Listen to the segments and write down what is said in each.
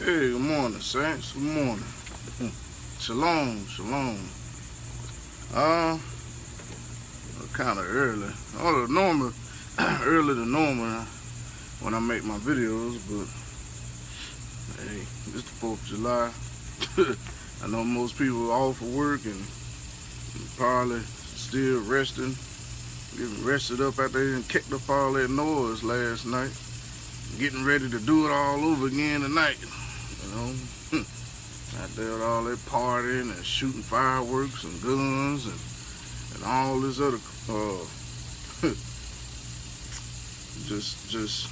Hey, good morning, saints. Good morning. Shalom, shalom. Kind of early. Normal, early to normal when I make my videos, but hey, it's the 4th of July. I know most people are off for work and probably still resting, getting rested up after they kicked up all that noise last night, getting ready to do it all over again tonight. You know, out there with all that partying and shooting fireworks and guns and all this other just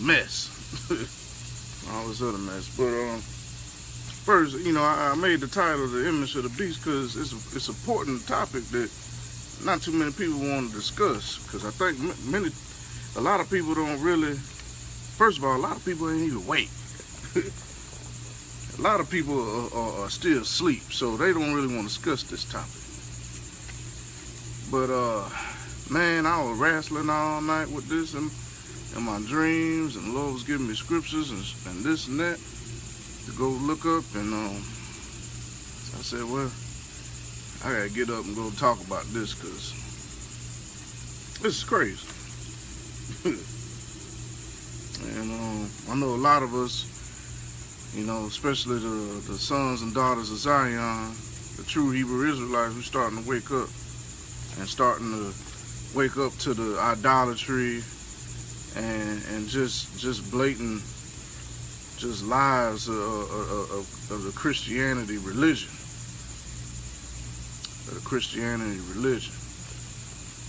mess. All this other mess. But first, you know, I made the title "The Image of the Beast" because it's an important topic that not too many people want to discuss. Because I think a lot of people don't really. First of all, a lot of people ain't even awake. A lot of people are still asleep, so they don't really want to discuss this topic. But man, I was wrestling all night with this in my dreams, and the Lord was giving me scriptures and this and that to go look up, and so I said, well, I gotta get up and go talk about this because this is crazy. And I know a lot of us, you know, especially the sons and daughters of Zion, the true Hebrew Israelites, we're starting to wake up to the idolatry and just blatant just lies of the Christianity religion.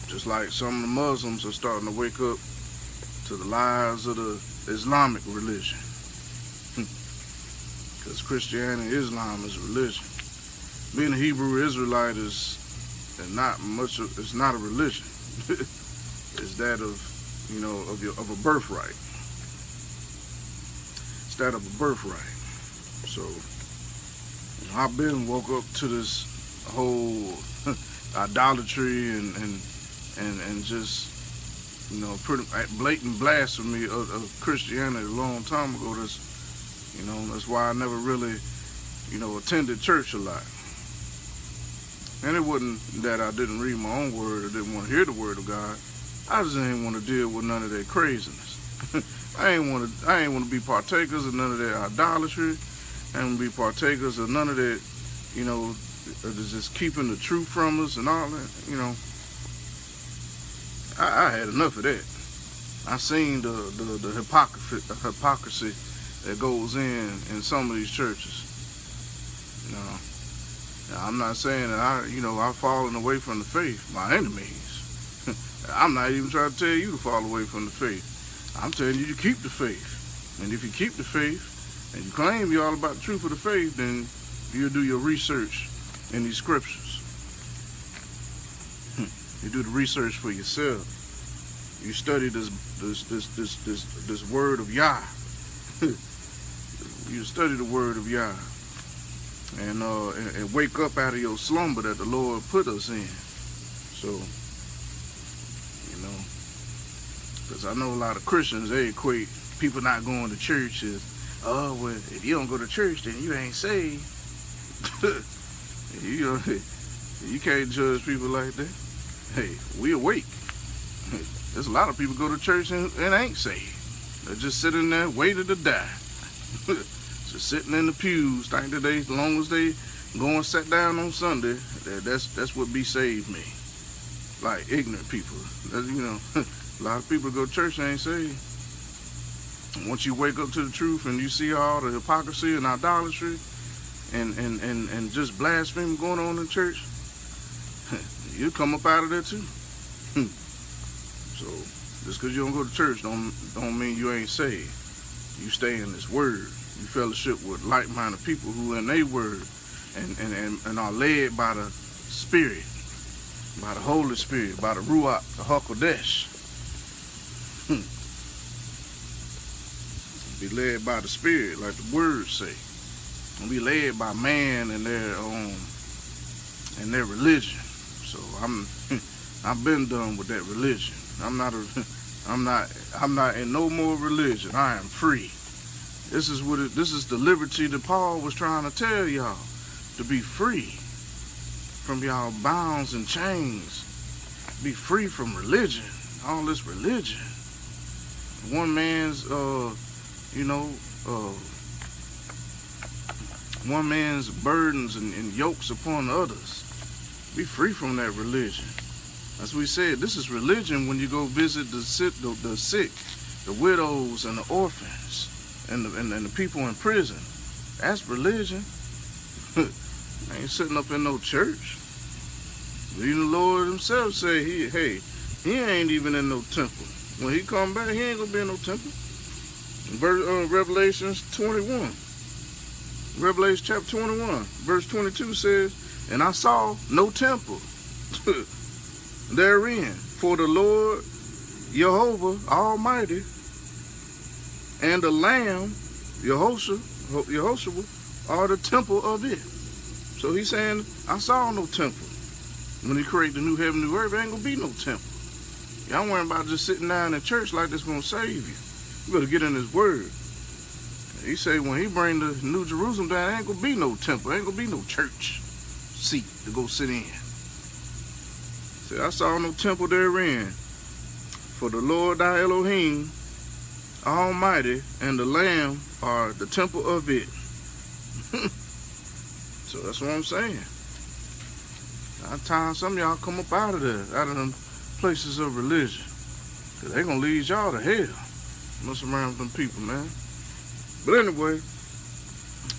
Just like some of the Muslims are starting to wake up to the lies of the Islamic religion. Because Christianity, Islam is a religion. Being a Hebrew Israelite is not a religion. It's that of, you know, of a birthright. It's that of a birthright. So, you know, I've been woke up to this whole idolatry and just, you know, pretty blatant blasphemy of Christianity a long time ago. That's why I never really, you know, attended church a lot. And it wasn't that I didn't read my own word or didn't want to hear the word of God. I just didn't want to deal with none of that craziness. I ain't want to be partakers of none of that idolatry. I ain't want to be partakers of none of that, you know, just keeping the truth from us and all that. You know, I had enough of that. I seen the hypocrisy that goes in some of these churches. You know, now, I'm not saying that I've fallen away from the faith. My enemies. I'm not even trying to tell you to fall away from the faith. I'm telling you to keep the faith. And if you keep the faith and you claim you're all about the truth of the faith, then you'll do your research in these scriptures. You do the research for yourself. You study this word of Yah. You study the word of Yah, and wake up out of your slumber that the Lord put us in. So, you know, because I know a lot of Christians, they equate people not going to church as, oh, well, if you don't go to church, then you ain't saved. You can't judge people like that. Hey, we awake. There's a lot of people go to church and ain't saved. They're just sitting there waiting to die. Just sitting in the pews, think that as long as they go and sit down on Sunday, that's what be saved me. Like ignorant people. You know, a lot of people go to church and ain't saved. And once you wake up to the truth and you see all the hypocrisy and idolatry and just blasphemy going on in church, you come up out of there too. So just because you don't go to church don't mean you ain't saved. You stay in this word. You fellowship with like-minded people who in their word and are led by the Spirit, by the Holy Spirit, by the Ruach, the HaKodesh. Be led by the Spirit, like the words say. And be led by man and their religion. So I've been done with that religion. I'm not in no more religion. I am free. This is the liberty that Paul was trying to tell y'all, to be free from y'all bounds and chains. Be free from religion. All this religion. One man's one man's burdens and yokes upon others. Be free from that religion. As we said, this is religion when you go visit the sick, the widows and the orphans, and the people in prison. That's religion. I ain't sitting up in no church. Even the Lord himself said he ain't even in no temple. When he come back, he ain't gonna be in no temple. Revelation chapter 21, verse 22 says, and I saw no temple therein, for the Lord Jehovah Almighty and the Lamb Yehoshua are the temple of it. So he's saying, I saw no temple. When he create the new heaven, new earth, there ain't gonna be no temple. Y'all worrying about just sitting down in church like this gonna save you. You better get in his word. He say when he bring the New Jerusalem down, there ain't gonna be no temple, there ain't gonna be no church seat to go sit in. Say, I saw no temple therein, for the Lord thy Elohim Almighty and the Lamb are the temple of it. So that's what I'm saying. Time some of y'all come up out of there, out of them places of religion, cause they gonna lead y'all to hell. Mess around with them people, man. But anyway,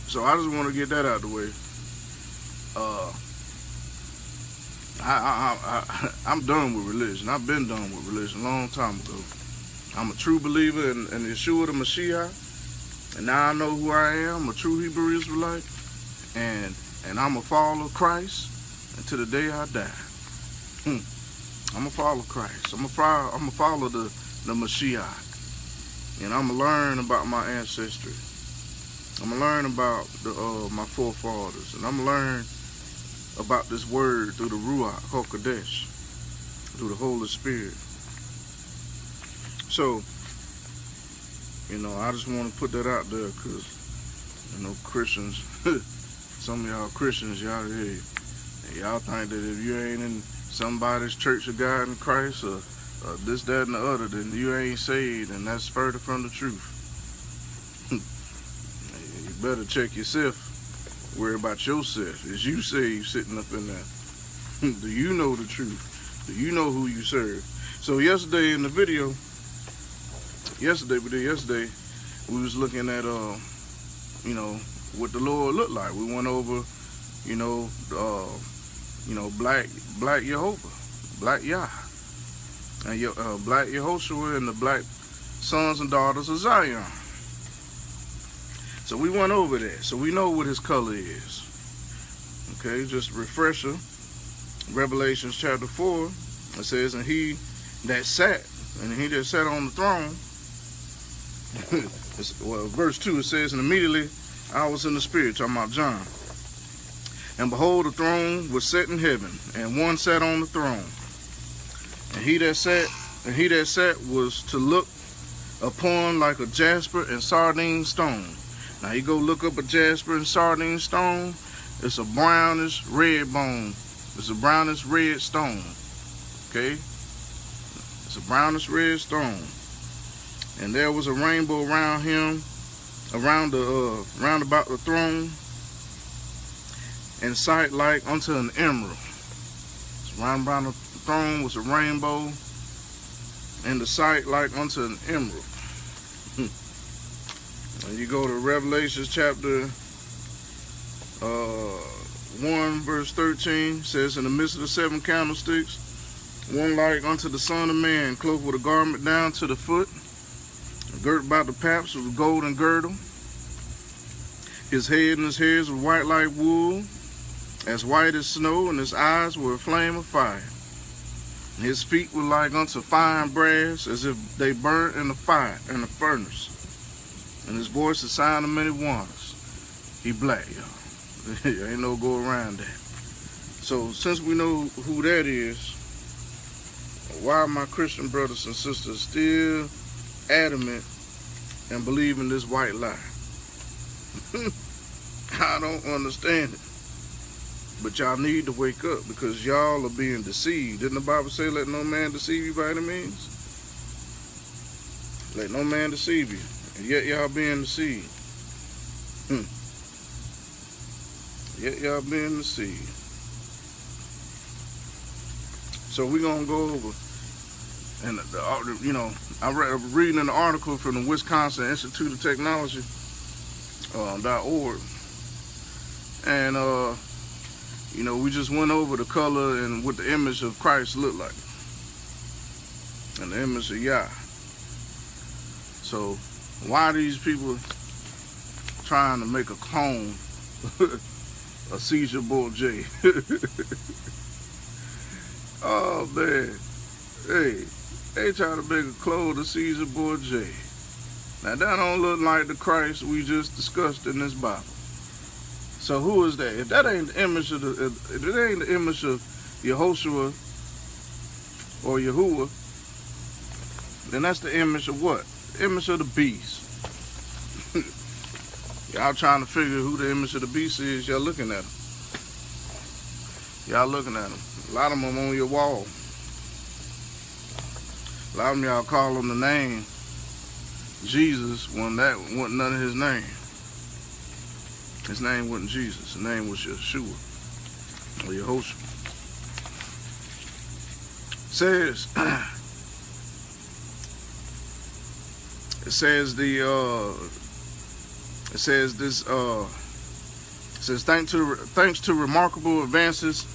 so I just want to get that out of the way. I'm done with religion. I've been done with religion a long time ago. I'm a true believer in Yeshua the Mashiach, and now I know who I am. I'm a true Hebrew Israelite, and I'm a follower of Christ until the day I die. I'm a follower of Christ. I'm a follower the Mashiach, and I'm gonna learn about my ancestry. I'm gonna learn about my forefathers, and I'm gonna learn about this word through the Ruach HaKodesh, through the Holy Spirit. So, I just want to put that out there, because, Christians, some of y'all Christians, y'all think that if you ain't in somebody's Church of God in Christ, or this, that, and the other, then you ain't saved, and that's further from the truth. You better check yourself. Worry about yourself. Is you saved sitting up in there? Do you know the truth? Do you know who you serve? So yesterday in the video, we was looking at what the Lord looked like. We went over, black Jehovah, black Yah, and black Yehoshua, and the black sons and daughters of Zion. So we went over that. So we know what his color is. Okay, just a refresher. Revelation chapter 4, it says, and he that sat on the throne, verse 2, it says, and immediately I was in the spirit, talking about John. And behold, the throne was set in heaven, and one sat on the throne. And he that sat was to look upon like a jasper and sardine stone. Now you go look up a jasper and sardine stone. It's a brownish red bone. It's a brownish red stone. Okay? It's a brownish red stone. And there was a rainbow around him, round about the throne, and sight like unto an emerald. So round about the throne was a rainbow, and the sight like unto an emerald. And you go to Revelation chapter 1, verse 13, says, in the midst of the 7 candlesticks, one like unto the Son of Man, clothed with a garment down to the foot, girt about the paps with a golden girdle. His head and his hairs were white like wool, as white as snow, and his eyes were a flame of fire. And his feet were like unto fine brass, as if they burnt in the fire, in the furnace. And his voice the sound of many waters. He black, y'all. Ain't no go around that. So since we know who that is, why are my Christian brothers and sisters still adamant and believing this white lie? I don't understand it. But y'all need to wake up, because y'all are being deceived. Didn't the Bible say, let no man deceive you by any means? Let no man deceive you. And yet y'all being deceived. Yet y'all being deceived. So we're going to go over, and you know, I'm reading an article from the Wisconsin Institute of Technology, .org, and you know, we just went over the color and what the image of Christ looked like, and the image of Yah. So why are these people trying to make a clone of Caesar Bull J? Oh man, hey, they trying to make a clone of Caesar Bull J. Now that don't look like the Christ we just discussed in this Bible. So who is that? If that ain't the image of if it ain't the image of Yehoshua or Yahuwah, then that's the image of what? The image of the beast. Y'all trying to figure who the image of the beast is, y'all looking at him. Y'all looking at him. A lot of them on your wall. A lot of y'all call him the name Jesus when that wasn't none of his name. His name wasn't Jesus. His name was Yeshua or Yehoshua. It says thanks to remarkable advances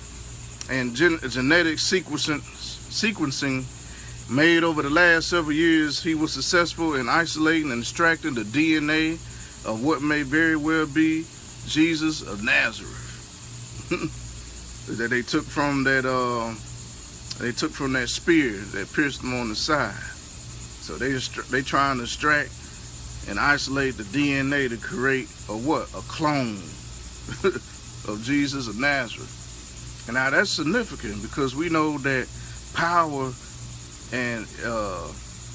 and genetic sequencing made over the last several years, he was successful in isolating and extracting the DNA of what may very well be Jesus of Nazareth. That they took from that spear that pierced him on the side. So they trying to extract and isolate the DNA to create a clone of Jesus of Nazareth. And now that's significant, because we know that power and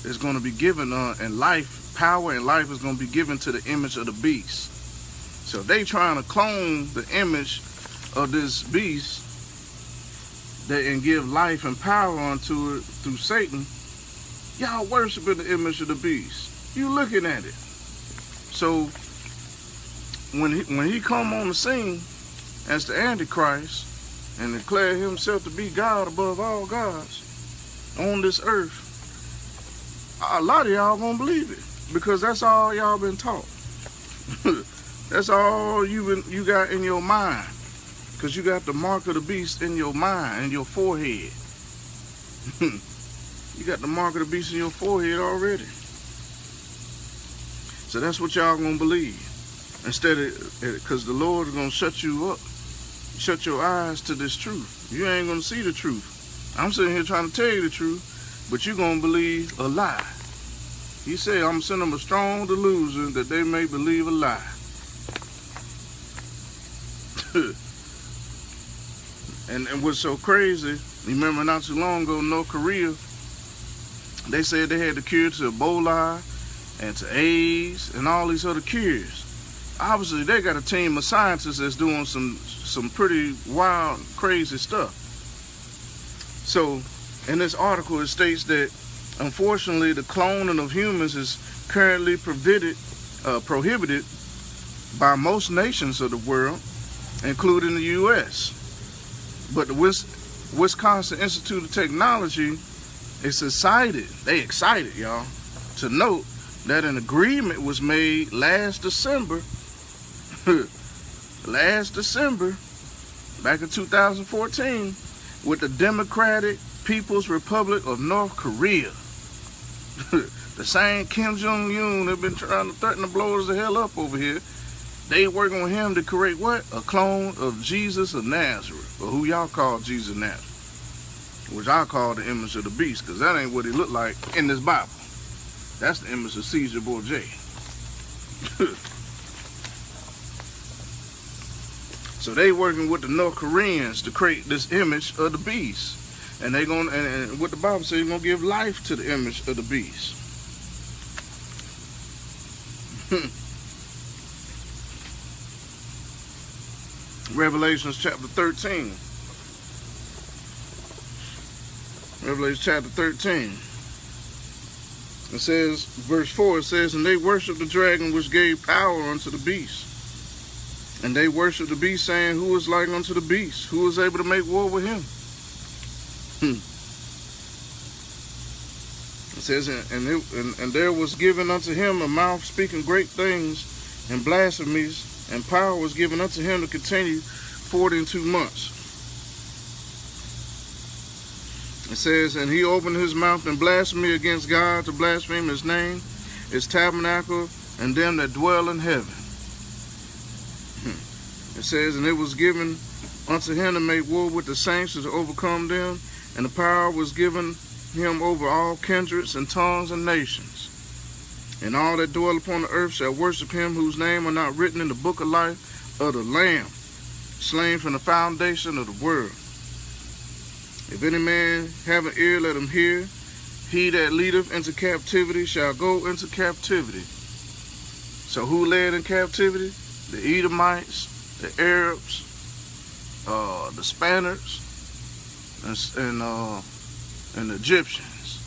is going to be given power and life is going to be given to the image of the beast. So they trying to clone the image of this beast and give life and power unto it through Satan. Y'all worshiping the image of the beast. You looking at it. So when he come on the scene as the Antichrist and declare himself to be God above all gods on this earth, a lot of y'all gonna believe it, because that's all y'all been taught. That's all you got in your mind, because you got the mark of the beast in your mind, in your forehead. You got the mark of the beast in your forehead already. So that's what y'all gonna believe. Instead of, because the Lord is gonna shut you up, shut your eyes to this truth. You ain't gonna see the truth. I'm sitting here trying to tell you the truth, but you're gonna believe a lie. He said, I'm sending them a strong delusion that they may believe a lie. And what's so crazy, remember not too long ago, North Korea, they said they had the cure to Ebola and to AIDS and all these other cures. Obviously, they got a team of scientists that's doing some pretty wild, crazy stuff. So, in this article, it states that, unfortunately, the cloning of humans is currently prohibited by most nations of the world, including the U.S. But the Wisconsin Institute of Technology is excited, y'all, to note that an agreement was made last December, back in 2014, with the Democratic People's Republic of North Korea. The same Kim Jong-un that been trying to threaten to blow us the hell up over here. They working on him to create what? A clone of Jesus of Nazareth, or who y'all call Jesus of Nazareth, which I call the image of the beast, because that ain't what he looked like in this Bible. That's the image of Caesar Borgia. So they working with the North Koreans to create this image of the beast. And they gonna and what the Bible says, you're gonna give life to the image of the beast. Revelation chapter 13. Revelation chapter 13. It says, verse 4, it says, and they worshiped the dragon which gave power unto the beast. And they worshiped the beast, saying, who is like unto the beast? Who is able to make war with him? It says, and there was given unto him a mouth speaking great things and blasphemies, and power was given unto him to continue 42 months. It says, and he opened his mouth in blasphemy against God, to blaspheme his name, his tabernacle, and them that dwell in heaven. It says, and it was given unto him to make war with the saints, to overcome them, and the power was given him over all kindreds and tongues and nations. And all that dwell upon the earth shall worship him, whose name are not written in the book of life of the Lamb, slain from the foundation of the world. If any man have an ear, let him hear. He that leadeth into captivity shall go into captivity. So who led in captivity? The Edomites, the Arabs, the Spaniards, and the Egyptians.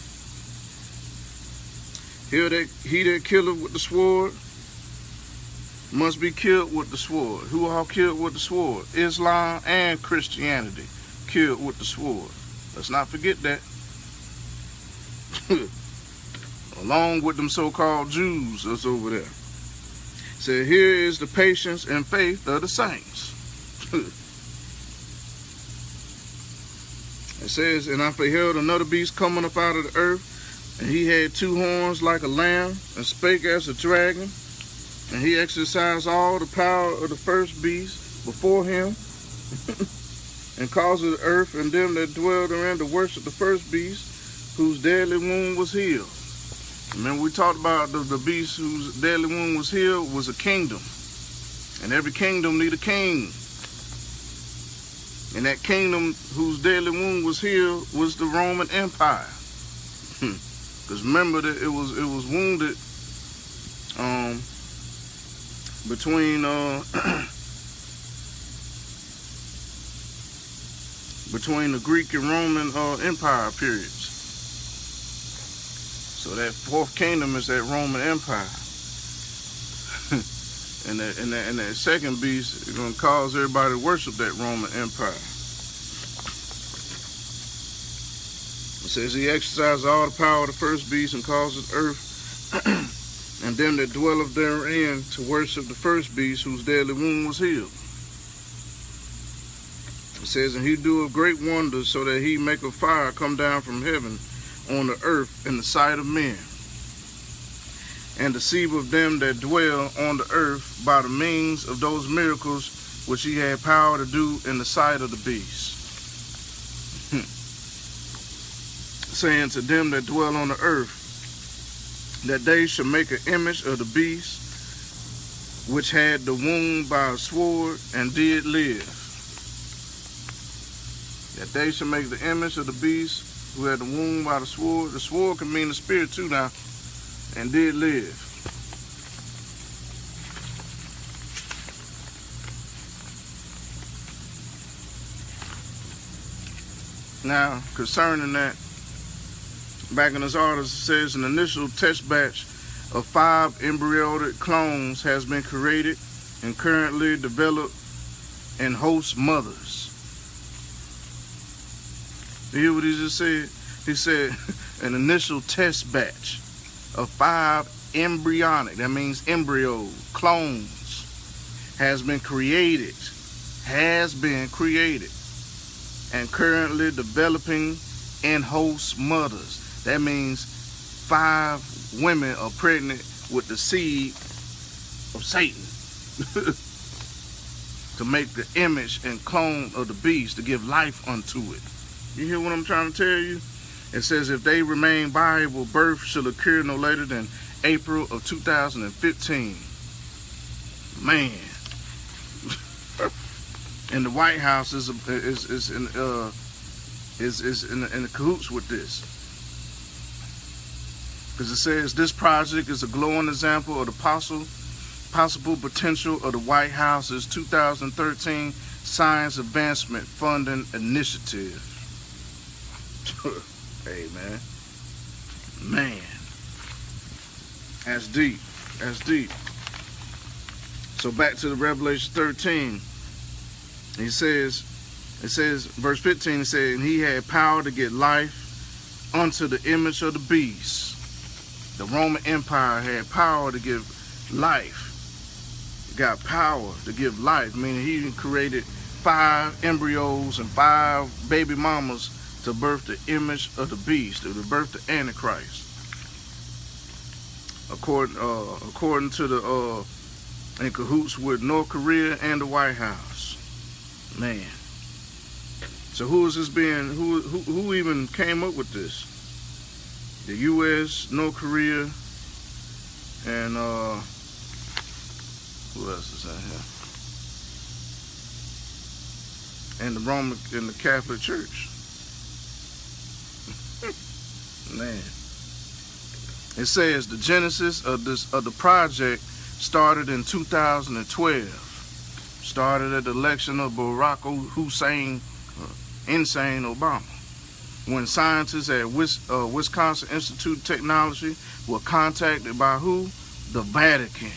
He that killeth with the sword must be killed with the sword. Who all killed with the sword? Islam and Christianity killed with the sword. Let's not forget that. Along with them so-called Jews that's over there. So here is the patience and faith of the saints. It says, and I beheld another beast coming up out of the earth, and he had two horns like a lamb, and spake as a dragon, and he exercised all the power of the first beast before him, and caused the earth and them that dwell therein to worship the first beast, whose deadly wound was healed. Remember, we talked about the beast whose deadly wound was healed was a kingdom. And every kingdom need a king. And that kingdom whose deadly wound was healed was the Roman Empire. Because remember that it was wounded between between the Greek and Roman Empire periods. So that fourth kingdom is that Roman Empire. and that second beast is going to cause everybody to worship that Roman Empire. It says he exercised all the power of the first beast and caused the earth and them that dwelleth therein to worship the first beast whose deadly wound was healed. It says, and he doeth great wonders, so that he maketh fire come down from heaven on the earth in the sight of men, and deceiveth them that dwell on the earth by the means of those miracles which he had power to do in the sight of the beast. Saying to them that dwell on the earth, that they should make an image of the beast which had the wound by a sword and did live. That they should make the image of the beast who had the wound by the sword. The sword can mean the spirit too now. And did live. Now, concerning that, back in his article, it says an initial test batch of 5 embryonic clones has been created and currently developed in host mothers. You hear what he just said? He said an initial test batch of 5 embryonic, that means embryo, clones, has been created, and currently developing in host mothers. That means 5 women are pregnant with the seed of Satan to make the image and clone of the beast, to give life unto it. You hear what I'm trying to tell you? It says if they remain viable, birth shall occur no later than April of 2015. Man. And the White House is is in the cahoots with this. Because it says this project is a glowing example of the possible potential of the White House's 2013 Science Advancement Funding Initiative. Hey, man. That's deep. That's deep. So back to the Revelation 13. It says, verse 15, it says, and he had power to give life unto the image of the beast. The Roman Empire had power to give life. It got power to give life, meaning he even created 5 embryos and 5 baby mamas to birth the image of the beast, or to birth the Antichrist. According to the in cahoots with North Korea and the White House. Man. So who is this being? Who even came up with this? The U.S., North Korea, and who else is out here? And the Roman and the Catholic Church. Man. It says the genesis of the project started in 2012. Started at the election of Barack Hussein, insane Obama, when scientists at Wisconsin Institute of Technology were contacted by who? The Vatican,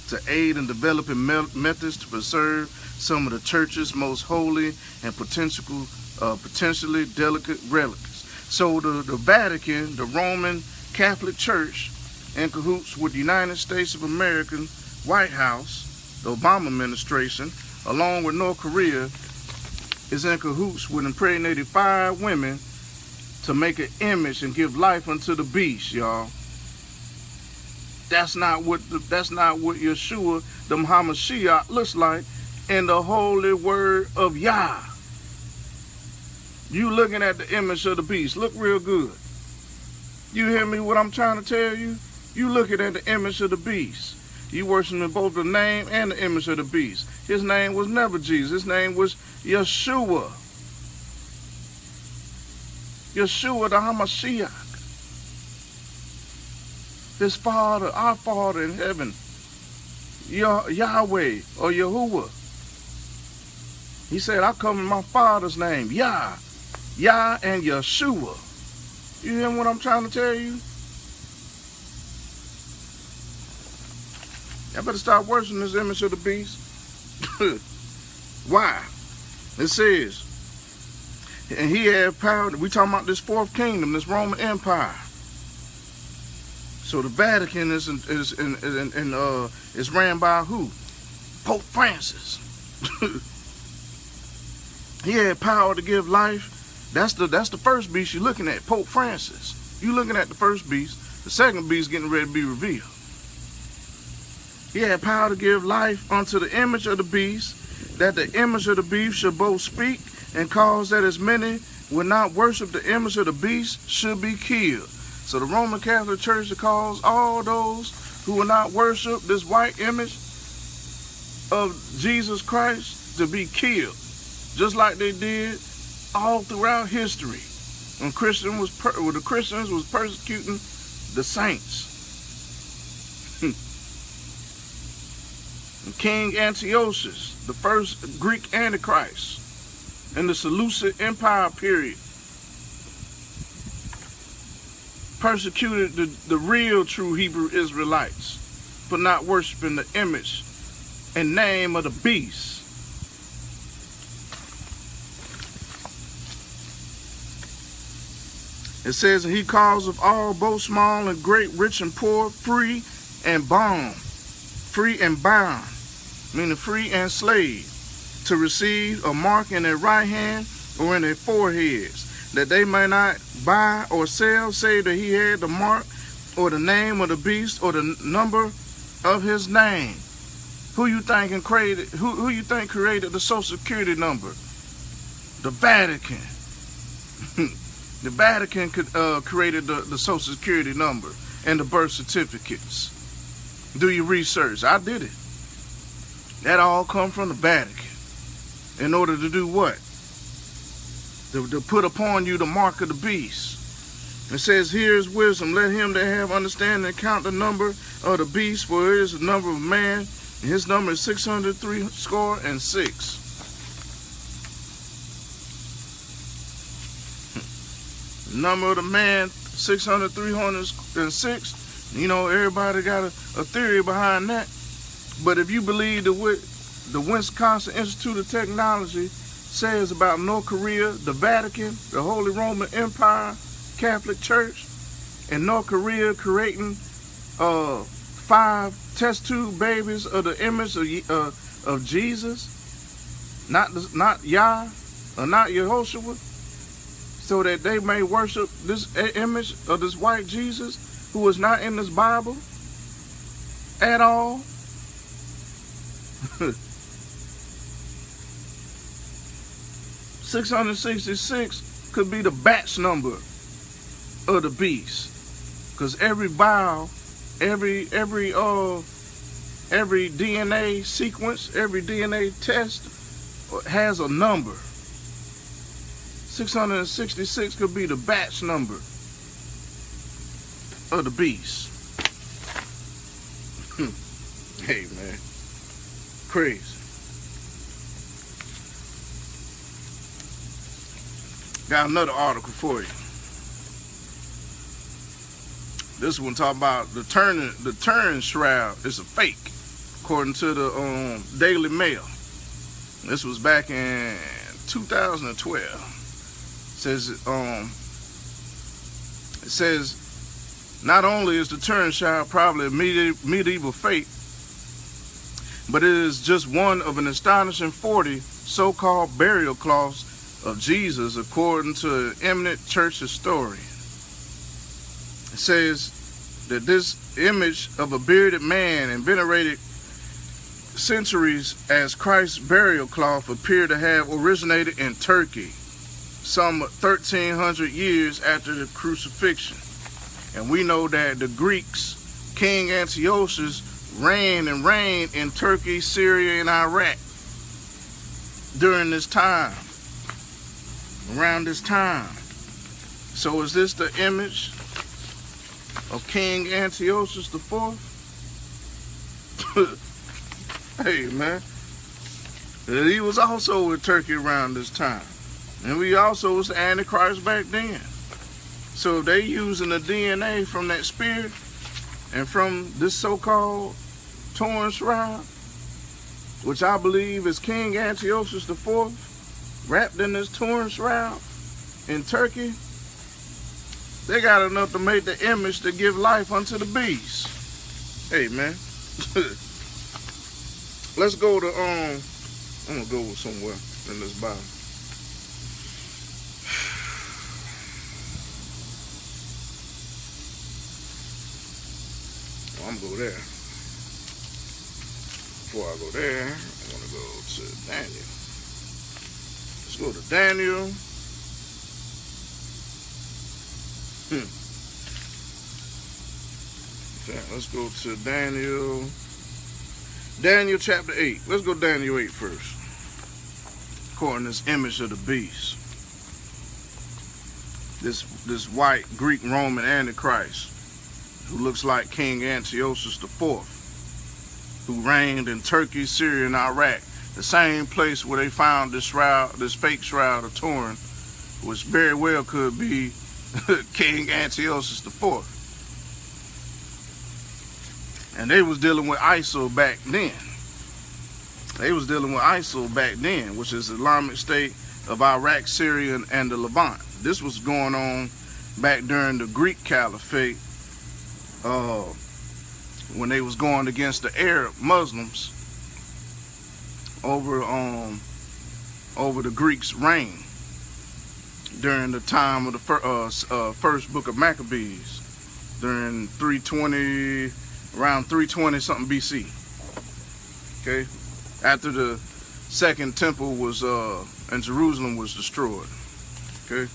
to aid in developing methods to preserve some of the church's most holy and potentially delicate relics. So the Vatican, the Roman Catholic Church, in cahoots with the United States of America, White House, the Obama administration, along with North Korea, is in cahoots with impregnated 5 women to make an image and give life unto the beast, y'all. That's not what Yeshua, the Hamashiach, looks like in the holy word of Yah. You looking at the image of the beast. Look real good. You hear me what I'm trying to tell you? You looking at the image of the beast. You worshiping both the name and the image of the beast. His name was never Jesus. His name was Yeshua. Yeshua the Hamashiach. His Father, our Father in heaven. Yahweh or Yahuwah. He said, I come in my Father's name. Yah and Yeshua. You hear what I'm trying to tell you? I better stop worshiping this image of the beast. Why? It says, and he had power. We talking about this 4th kingdom, this Roman Empire. So the Vatican is ran by who? Pope Francis. He had power to give life. That's the first beast you're looking at, Pope Francis. You looking at the first beast. The second beast getting ready to be revealed. He had power to give life unto the image of the beast, that the image of the beast should both speak and cause that as many would not worship the image of the beast should be killed. So the Roman Catholic Church calls all those who will not worship this white image of Jesus Christ to be killed, just like they did all throughout history when the Christians was persecuting the saints. King Antiochus, the first Greek Antichrist in the Seleucid Empire period, persecuted the real true Hebrew Israelites for not worshiping the image and name of the beast. It says, and he calls of all, both small and great, rich and poor, free and bond, meaning free and slave, to receive a mark in their right hand or in their foreheads, that they may not buy or sell, save that he had the mark or the name of the beast or the number of his name. Who you think created the Social Security number? The Vatican. The Vatican created the Social Security number and the birth certificates. Do your research. I did it. That all come from the Vatican. In order to do what? to put upon you the mark of the beast. It says, here is wisdom. Let him that have understanding count the number of the beast, for it is the number of man, and his number is 666. The number of the man, 666. You know, everybody got a theory behind that. But if you believe the Wisconsin Institute of Technology says about North Korea, the Vatican, the Holy Roman Empire, Catholic Church, and North Korea creating 5 test tube babies of the image of Jesus, not Yah or not Yehoshua, so that they may worship this image of this white Jesus who is not in this Bible at all. 666 could be the batch number of the beast, because every vial, every DNA sequence, every DNA test has a number. 666 could be the batch number of the beast. Hey man, crazy. Got another article for you. This one talking about the Turin shroud is a fake, according to the Daily Mail. This was back in 2012. It says not only is the Turin shroud probably a medieval fake, but it is just one of an astonishing 40 so-called burial cloths of Jesus, according to an eminent church historian. It says that this image of a bearded man and venerated centuries as Christ's burial cloth appear to have originated in Turkey, some 1,300 years after the crucifixion. And we know that the Greeks, King Antiochus, reigned in Turkey, Syria, and Iraq during this time, around this time. So is this the image of King Antiochus IV? Hey man, he was also in Turkey around this time, and we also was the Antichrist back then. So if they using the DNA from that spear and from this so-called torn shroud, which I believe is King Antiochus IV, wrapped in this torn shroud in Turkey, they got enough to make the image to give life unto the beast. Hey man, let's go to I'm gonna go somewhere in this Bible. I'm gonna go there. Before I go there, I'm gonna go to Daniel. Let's go to Daniel. Okay, let's go to Daniel. Daniel chapter 8. Let's go Daniel 8 first. According to this image of the beast. This white Greek Roman Antichrist who looks like King Antiochus IV, who reigned in Turkey, Syria, and Iraq, the same place where they found this shroud, this fake shroud of Turin, which very well could be King Antiochus IV. And they was dealing with ISIL back then. Which is the Islamic State of Iraq, Syria, and the Levant. This was going on back during the Greek Caliphate, when they was going against the Arab Muslims over the Greeks' reign during the time of the first book of Maccabees, during around 320 something BC. Okay, after the second temple was and Jerusalem was destroyed. Okay,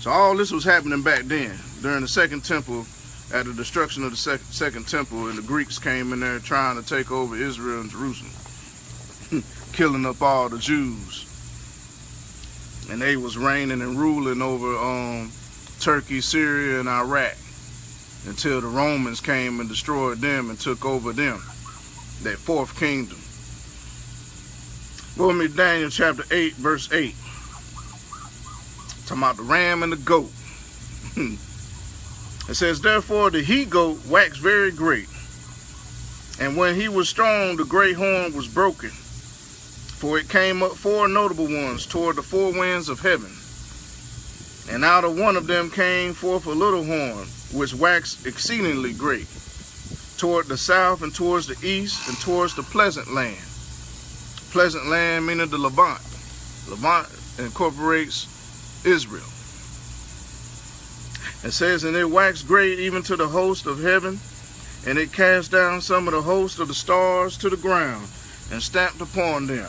so all this was happening back then during the second temple. At the destruction of the second temple, and the Greeks came in there trying to take over Israel and Jerusalem, killing up all the Jews. And they was reigning and ruling over Turkey, Syria, and Iraq until the Romans came and destroyed them and took over them, that fourth kingdom. Go with me to Daniel chapter 8, verse 8. Talking about the ram and the goat. It says, therefore the he-goat waxed very great, and when he was strong, the great horn was broken. For it came up 4 notable ones toward the 4 winds of heaven. And out of one of them came forth a little horn, which waxed exceedingly great, toward the south and towards the east and towards the pleasant land. Pleasant land meaning the Levant. Levant incorporates Israel. It says, and it waxed great even to the host of heaven, and it cast down some of the host of the stars to the ground, and stamped upon them.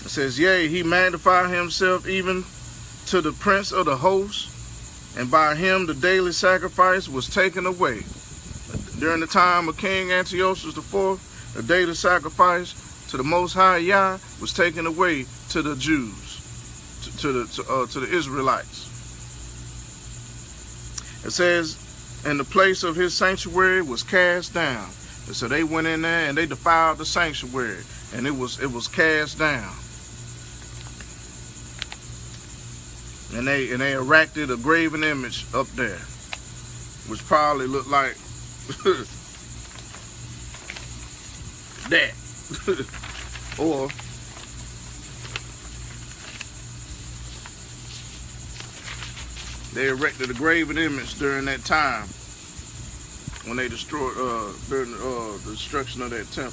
It says, yea, he magnified himself even to the prince of the host, and by him the daily sacrifice was taken away. During the time of King Antiochus IV, the daily sacrifice to the Most High Yah was taken away to the Jews, to the Israelites. It says, and the place of his sanctuary was cast down. And so they went in there and they defiled the sanctuary, and it was cast down. And they erected a graven image up there, which probably looked like that. Or they erected a graven image during that time when they destroyed during the destruction of that temple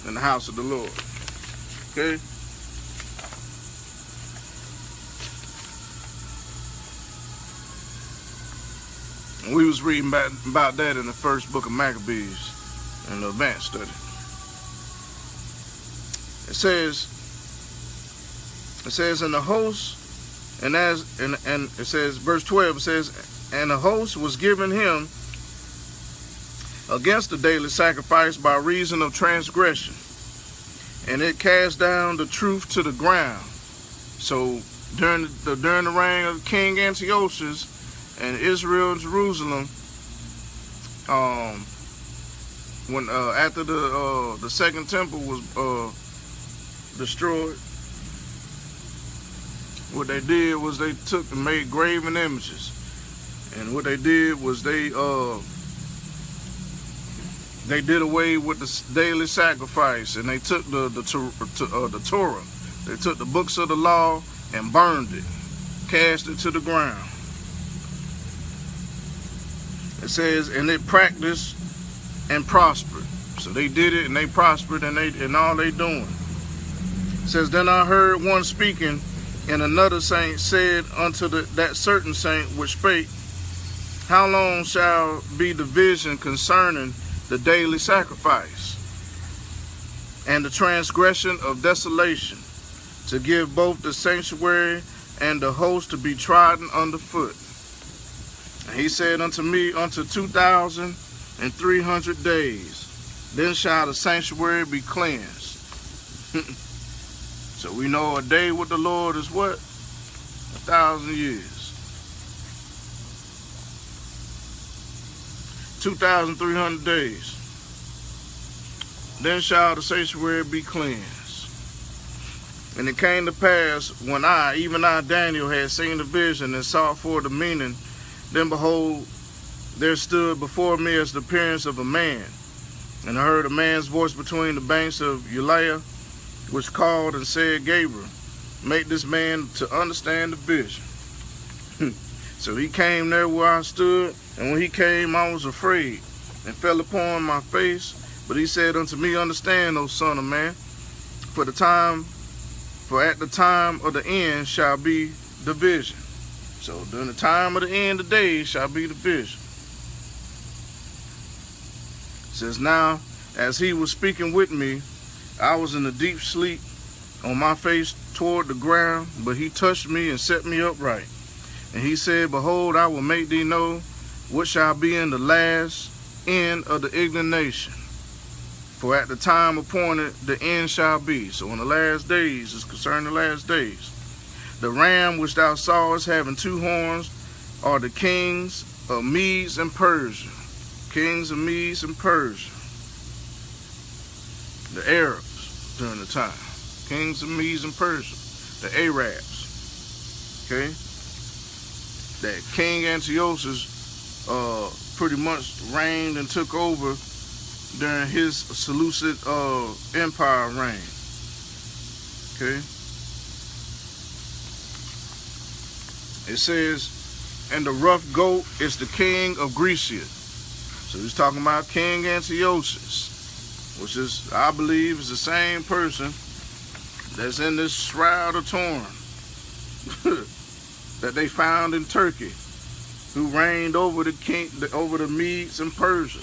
in the house of the Lord. Okay. And we was reading about that in the first book of Maccabees in the advanced study. It says in the host, and it says verse 12, it says, and the host was given him against the daily sacrifice by reason of transgression, and it cast down the truth to the ground. So during the reign of King Antiochus and Israel and Jerusalem, when after the second temple was destroyed, what they did was they took and made graven images, and what they did was they did away with the daily sacrifice, and they took the Torah, they took the books of the law and burned it, cast it to the ground. It says, and it practiced and prospered. So they did it and they prospered, and all they doing. It says, then I heard one speaking, and another saint said unto that certain saint which spake, how long shall be the vision concerning the daily sacrifice and the transgression of desolation, to give both the sanctuary and the host to be trodden underfoot? And he said unto me, unto 2,300 days, then shall the sanctuary be cleansed. So we know a day with the Lord is what? 1,000 years. 2,300 days. Then shall the sanctuary be cleansed. And it came to pass, when even I, Daniel, had seen the vision and sought for the meaning, then behold, there stood before me as the appearance of a man. And I heard a man's voice between the banks of Elyon, which called and said, Gabriel, make this man to understand the vision. So he came there where I stood, and when he came, I was afraid, and fell upon my face. But he said unto me, understand, O son of man, for at the time of the end shall be the vision. So during the time of the end of days shall be the vision. It says, now, as he was speaking with me, I was in a deep sleep, on my face toward the ground, but he touched me and set me upright. And he said, behold, I will make thee know what shall be in the last end of the indignation. For at the time appointed, the end shall be. So in the last days, it's concerning the last days. The ram which thou sawest having 2 horns are the kings of Medes and Persia. Kings of Medes and Persia. The Arabs during the time. Kings of Medes and Persia. The Arabs. Okay? That King Antiochus pretty much reigned and took over during his Seleucid empire reign. Okay? It says, and the rough goat is the king of Grecia. So he's talking about King Antiochus, which is, I believe, is the same person that's in this shroud of Turin that they found in Turkey, who reigned over the Medes and Persia.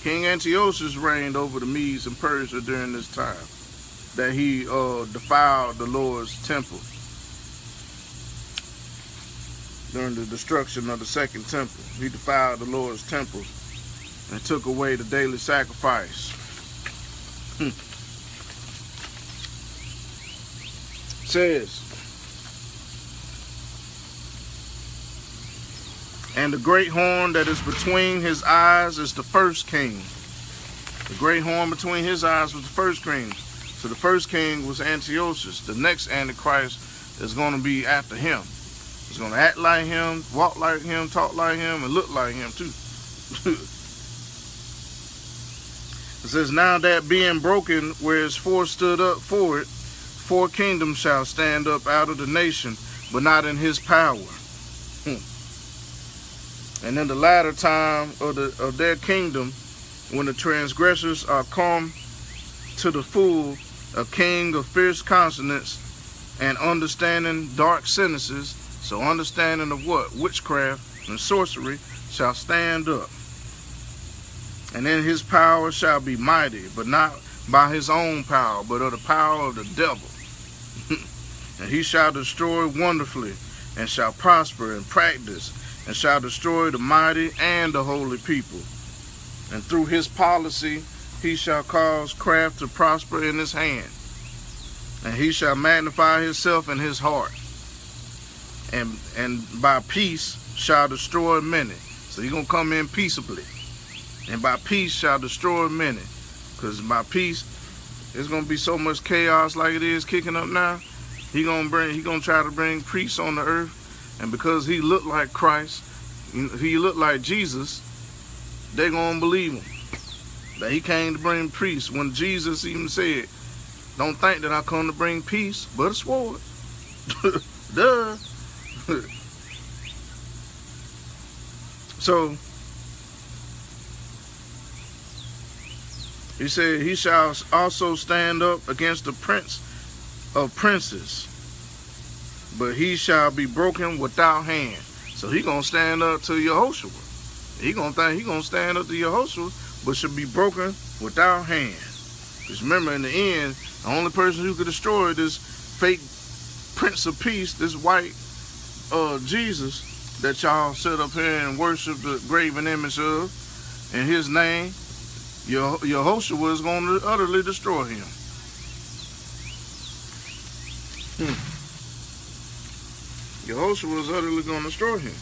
King Antiochus reigned over the Medes and Persia during this time that he defiled the Lord's temple during the destruction of the second temple. He defiled the Lord's temple and took away the daily sacrifice. Says, and the great horn that is between his eyes is the first king. The great horn between his eyes was the first king. So the first king was Antiochus. The next Antichrist is going to be after him. He's going to act like him, walk like him, talk like him, and look like him too. It says, now that being broken, whereas 4 stood up for it, 4 kingdoms shall stand up out of the nation, but not in his power. And in the latter time of their kingdom, when the transgressors are come to the full, a king of fierce consonants and understanding dark sentences, so understanding of what? Witchcraft and sorcery shall stand up. And in his power shall be mighty, but not by his own power, but of the power of the devil. And he shall destroy wonderfully, and shall prosper and practice, and shall destroy the mighty and the holy people. And through his policy he shall cause craft to prosper in his hand. And he shall magnify himself in his heart. And by peace shall destroy many. So he's going to come in peaceably. And by peace shall destroy many. Because by peace, it's going to be so much chaos like it is kicking up now. He going to try to bring peace on the earth. And because he looked like Christ, he looked like Jesus, they're going to believe him. That he came to bring peace. When Jesus even said, don't think that I come to bring peace, but a sword. Duh. So, he said, he shall also stand up against the prince of princes, but he shall be broken without hand. So he gonna stand up to Yehoshua. He gonna think he gonna stand up to Yehoshua, but should be broken without hand. Because remember, in the end, the only person who could destroy this fake Prince of Peace, this white Jesus that y'all sit up here and worship the graven image of, in his name, Yehoshua is going to utterly destroy him. Yehoshua is utterly going to destroy him.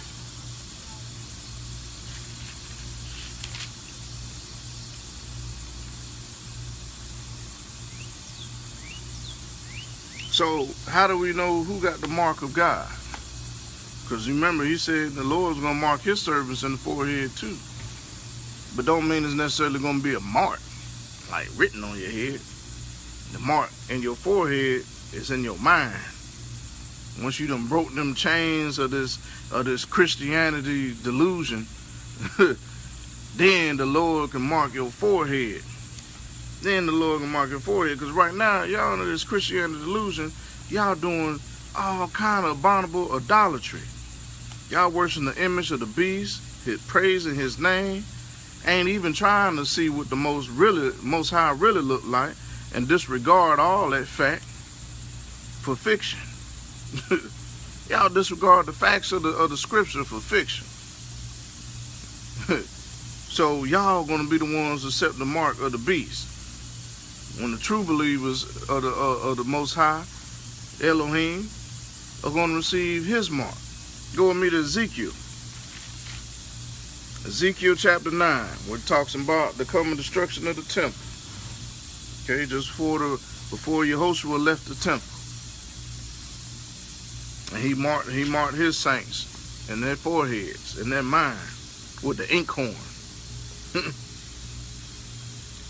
So how do we know who got the mark of God? Because remember, he said the Lord's going to mark his servants in the forehead too. But don't mean it's necessarily going to be a mark, like written on your head. The mark in your forehead is in your mind. Once you done broke them chains of this Christianity delusion, then the Lord can mark your forehead. Then the Lord can mark your forehead. Because right now, y'all under this Christianity delusion, y'all doing all kind of abominable idolatry. Y'all worshiping the image of the beast, praising his name, ain't even trying to see what the Most High really look like, and disregard all that fact for fiction. Y'all disregard the facts of the scripture for fiction. So y'all gonna be the ones that accept the mark of the beast. When the true believers of the Most High, Elohim, are gonna receive His mark. Go with me to Ezekiel. Ezekiel chapter 9, where it talks about the coming destruction of the temple. Okay, just before Yehoshua left the temple. And he marked his saints in their foreheads, in their mind, with the inkhorn.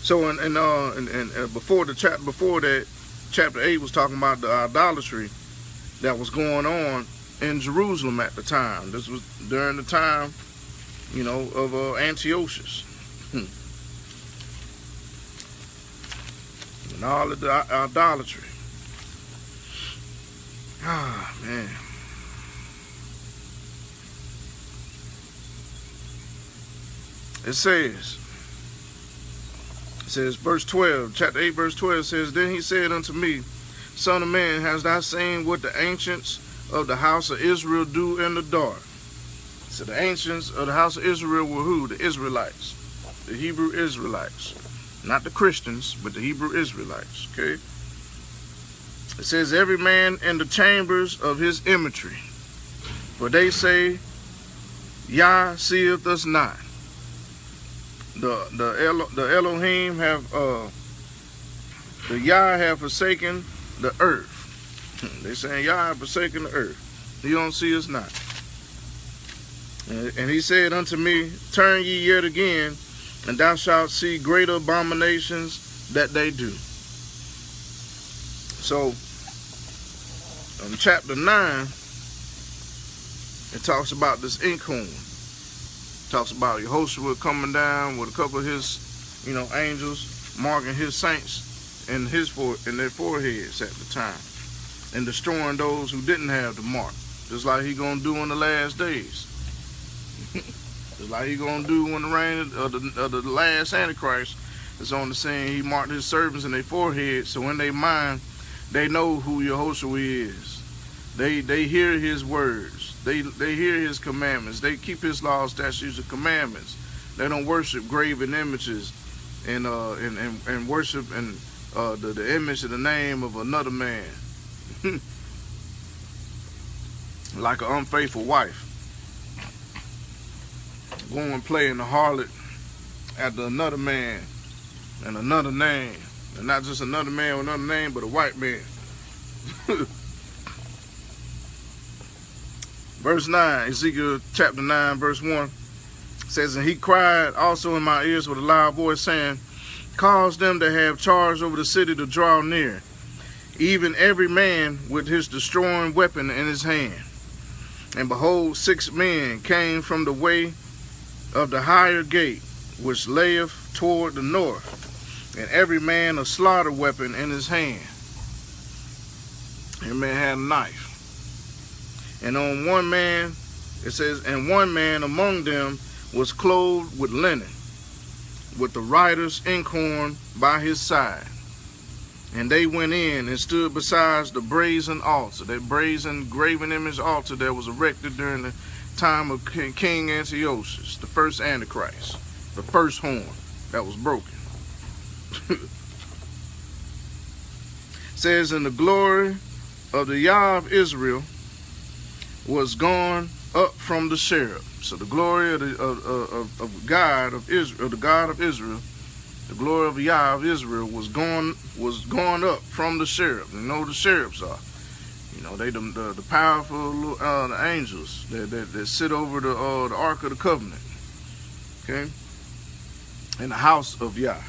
So before that, chapter 8 was talking about the idolatry that was going on in Jerusalem at the time. This was during the time, of Antiochus. And all of the idolatry. Ah, man. It says, verse 12, chapter 8, verse 12 says, Then he said unto me, Son of man, hast thou seen what the ancients of the house of Israel do in the dark? So the ancients of the house of Israel were who? The Israelites, the Hebrew Israelites. Not the Christians, but the Hebrew Israelites, okay? It says, every man in the chambers of his imagery. For they say, Yah seeth us not. The Elohim have, the Yah have forsaken the earth. They saying Yah have forsaken the earth. He don't see us not. And he said unto me, Turn ye yet again, and thou shalt see greater abominations that they do. So, in chapter 9, it talks about this inkhorn. It talks about Yehoshua coming down with a couple of his, angels, marking his saints in their foreheads at the time, and destroying those who didn't have the mark, just like he gonna do in the last days. Just like he gonna do when the reign of the last Antichrist is on the scene. He marked his servants in their forehead, so in their mind, they know who Yehoshua is. They hear his words. They hear his commandments. They keep his laws, statutes, and commandments. They don't worship graven images and worship the image of the name of another man. Like an unfaithful wife. Going and playing the harlot after another man and another name. And not just another man with another name, but a white man. Verse 9, Ezekiel chapter 9, verse 1 says, And he cried also in my ears with a loud voice, saying, Cause them that have charge over the city to draw near, even every man with his destroying weapon in his hand. And behold, 6 men came from the way of the higher gate, which layeth toward the north, and every man a slaughter weapon in his hand. Every man had a knife. And on one man, it says, and one man among them was clothed with linen, with the writer's inkhorn by his side. And they went in and stood beside the brazen altar, that brazen graven image altar that was erected during the time of King Antiochus, the first Antichrist, the first horn that was broken. Says, and the glory of the Yah of Israel was gone up from the cherub. So the glory of God of Israel, the God of Israel, the glory of Yah of Israel was gone up from the cherub. You know what the cherubs are? They the powerful the angels that sit over the Ark of the Covenant. Okay, in the house of Yah.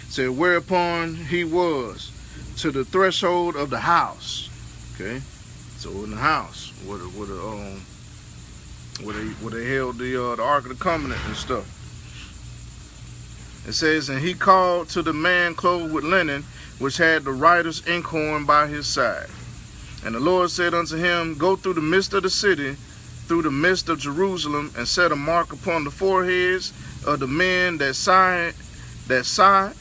Said, whereupon he was to the threshold of the house. Okay, so in the house where they held the Ark of the Covenant and stuff. It says, and he called to the man clothed with linen, which had the writer's inkhorn by his side. And the Lord said unto him, Go through the midst of the city, through the midst of Jerusalem, and set a mark upon the foreheads of the men that sigh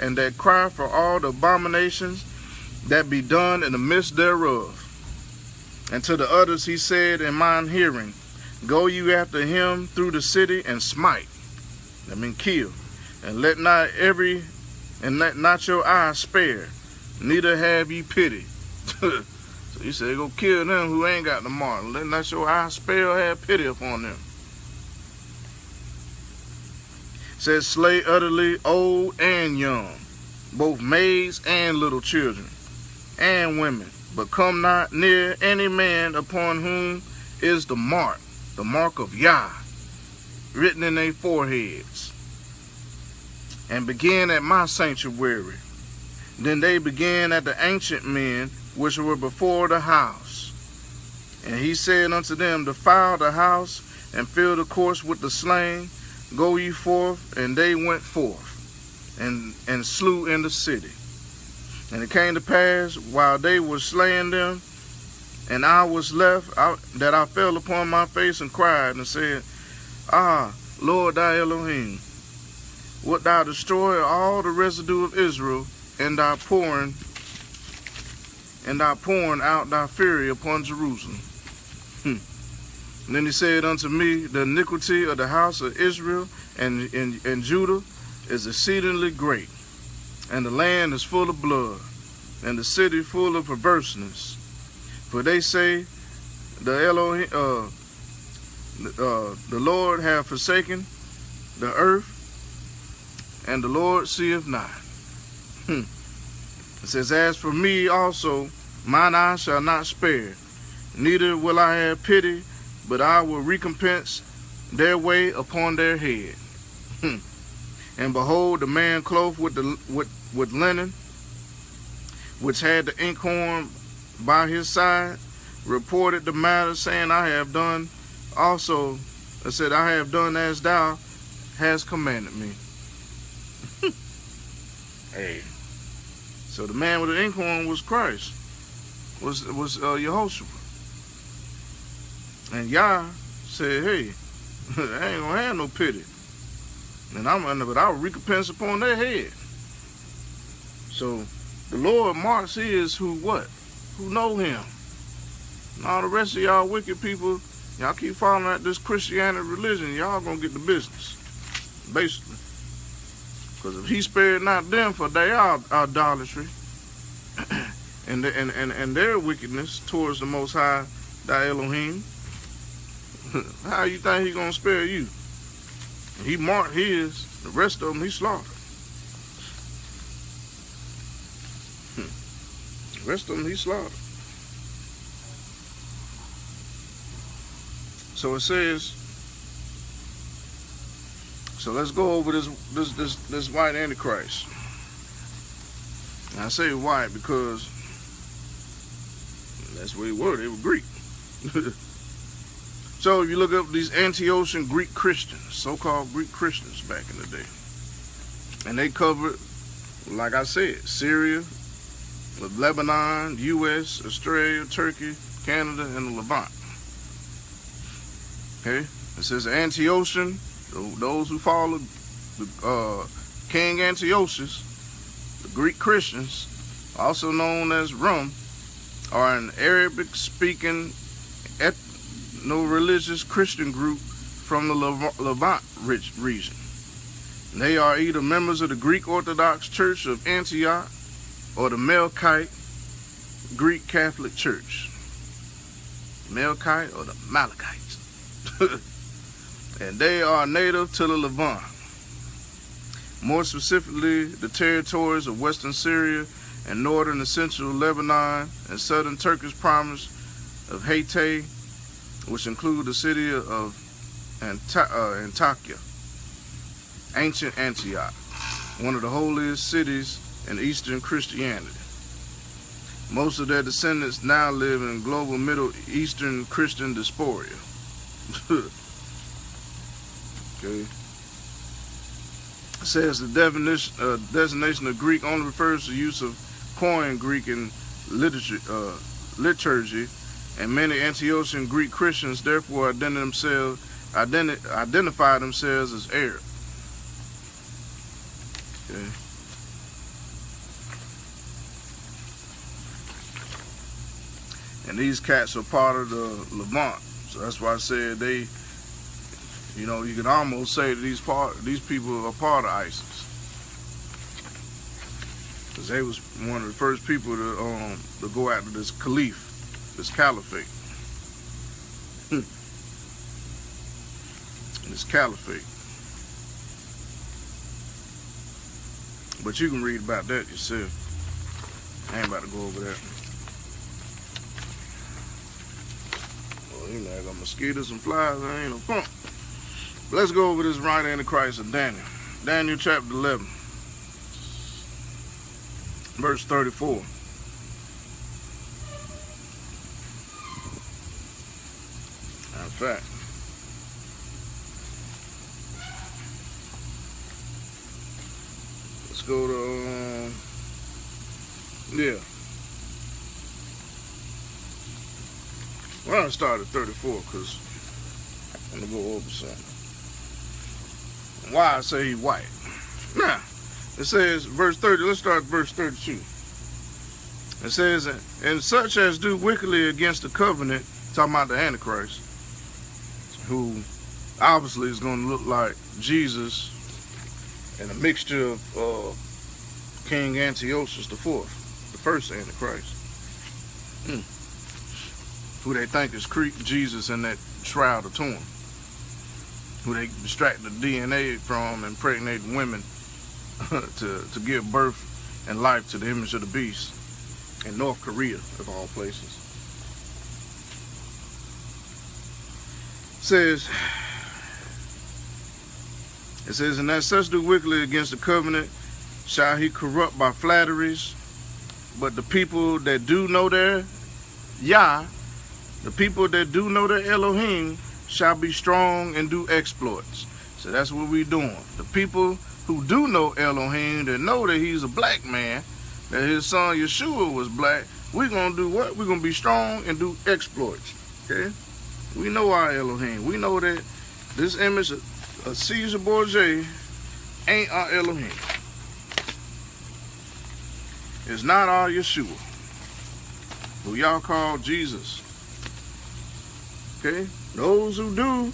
and that cry for all the abominations that be done in the midst thereof. And to the others he said in mine hearing, Go you after him through the city and smite. I mean kill. And let not your eye spare, neither have ye pity. So he said, go kill them who ain't got the mark. Let not your eye spare or have pity upon them. It says, slay utterly old and young, both maids and little children, and women. But come not near any man upon whom is the mark of Yah, written in their foreheads. And begin at my sanctuary. Then they began at the ancient men which were before the house. And he said unto them, defile the house, and fill the courts with the slain. Go ye forth. And they went forth, and slew in the city. And it came to pass, while they were slaying them, and I was left, that I fell upon my face and cried, and said, Ah, Lord thy Elohim, wilt thou destroy all the residue of Israel, and thou pouring out thy fury upon Jerusalem? And then he said unto me, the iniquity of the house of Israel and Judah is exceedingly great, and the land is full of blood, and the city full of perverseness. For they say, the Lord hath forsaken the earth, and the Lord seeth not. It says, as for me also, mine eye shall not spare, neither will I have pity, but I will recompense their way upon their head. And behold, the man clothed with linen, which had the inkhorn by his side, reported the matter, saying, I have done also, I said, I have done as thou hast commanded me. Hey. So the man with the inkhorn was Christ, was Yehoshua. And Yah said, hey, I ain't gonna have no pity. But I'll recompense upon their head. So the Lord marks his who what? Who know him. And all the rest of y'all wicked people, y'all keep following at this Christianity religion, y'all gonna get the business. Basically. Because if he spared not them for their idolatry and their wickedness towards the Most High, thy Elohim, how you think he gonna spare you? He marked his, the rest of them he slaughtered. The rest of them he slaughtered. So it says, so let's go over this white Antichrist. And I say white because that's what they were. They were Greek. So if you look up these Antiochian Greek Christians, so-called Greek Christians back in the day, and they covered, like I said, Syria, Lebanon, U.S., Australia, Turkey, Canada, and the Levant. Okay, it says Antiochian, those who follow King Antiochus, the Greek Christians, also known as Rum, are an Arabic-speaking ethno-religious Christian group from the Levant region. They are either members of the Greek Orthodox Church of Antioch or the Melkite Greek Catholic Church. Melkite or the Malachites. And they are native to the Levant. More specifically, the territories of western Syria and northern and central Lebanon and southern Turkish province of Hatay, which include the city of Antakya, ancient Antioch, one of the holiest cities in Eastern Christianity. Most of their descendants now live in global Middle Eastern Christian diaspora. Okay. It says the designation of Greek only refers to the use of Koine Greek in liturgy, and many Antiochian Greek Christians therefore identify themselves as Arab. Okay. And these cats are part of the Levant, so that's why I said they You know, you can almost say that these people are part of ISIS. Because they was one of the first people to go after this caliph, this caliphate. This caliphate. But you can read about that yourself. I ain't about to go over that. Well, you know, I got mosquitoes and flies. I ain't no fun. But let's go over this right Antichrist of Daniel. Daniel chapter 11. Verse 34. In fact, let's go to, yeah. Well, I'm gonna start at 34 because I'm gonna go over something. Why I say he white. Now, it says, verse 30, let's start at verse 32. It says, and such as do wickedly against the covenant, talking about the Antichrist, who obviously is going to look like Jesus and a mixture of King Antiochus IV, the first Antichrist, who they think is Jesus in that shroud of torn, who they extract the DNA from and impregnate women to give birth and life to the image of the beast in North Korea, of all places. It says, and that such do wickedly against the covenant shall he corrupt by flatteries, but the people that do know their Yah, the people that do know their Elohim, shall be strong and do exploits. So that's what we're doing. The people who do know Elohim, that know that he's a black man, that his son Yeshua was black, we're going to do what? We're going to be strong and do exploits. Okay? We know our Elohim. We know that this image of Caesar Borgia ain't our Elohim. It's not our Yeshua, who y'all call Jesus. Okay? Those who do,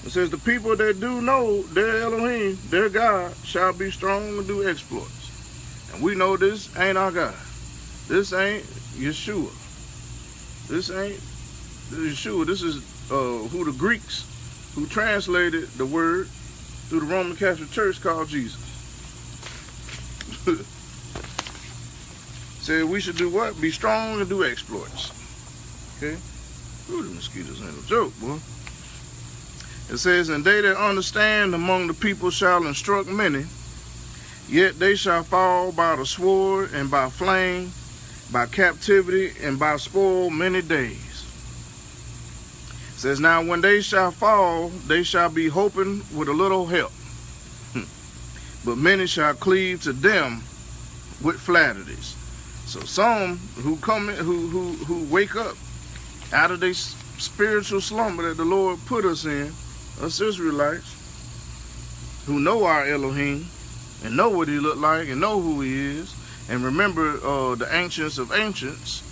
it says the people that do know their Elohim, their God, shall be strong and do exploits. And we know this ain't our God. This ain't Yeshua. This ain't Yeshua. This is who the Greeks, who translated the word through the Roman Catholic Church, called Jesus. Said we should do what? Be strong and do exploits. Okay? Ooh, the mosquitoes ain't no joke, boy. It says, and they that understand among the people shall instruct many, yet they shall fall by the sword and by flame, by captivity and by spoil many days. It says, now when they shall fall, they shall be hoping with a little help. But many shall cleave to them with flatteries. So some who come in, who wake up out of their spiritual slumber that the Lord put us in, us Israelites, who know our Elohim and know what he look like and know who he is, and remember the ancients of ancients,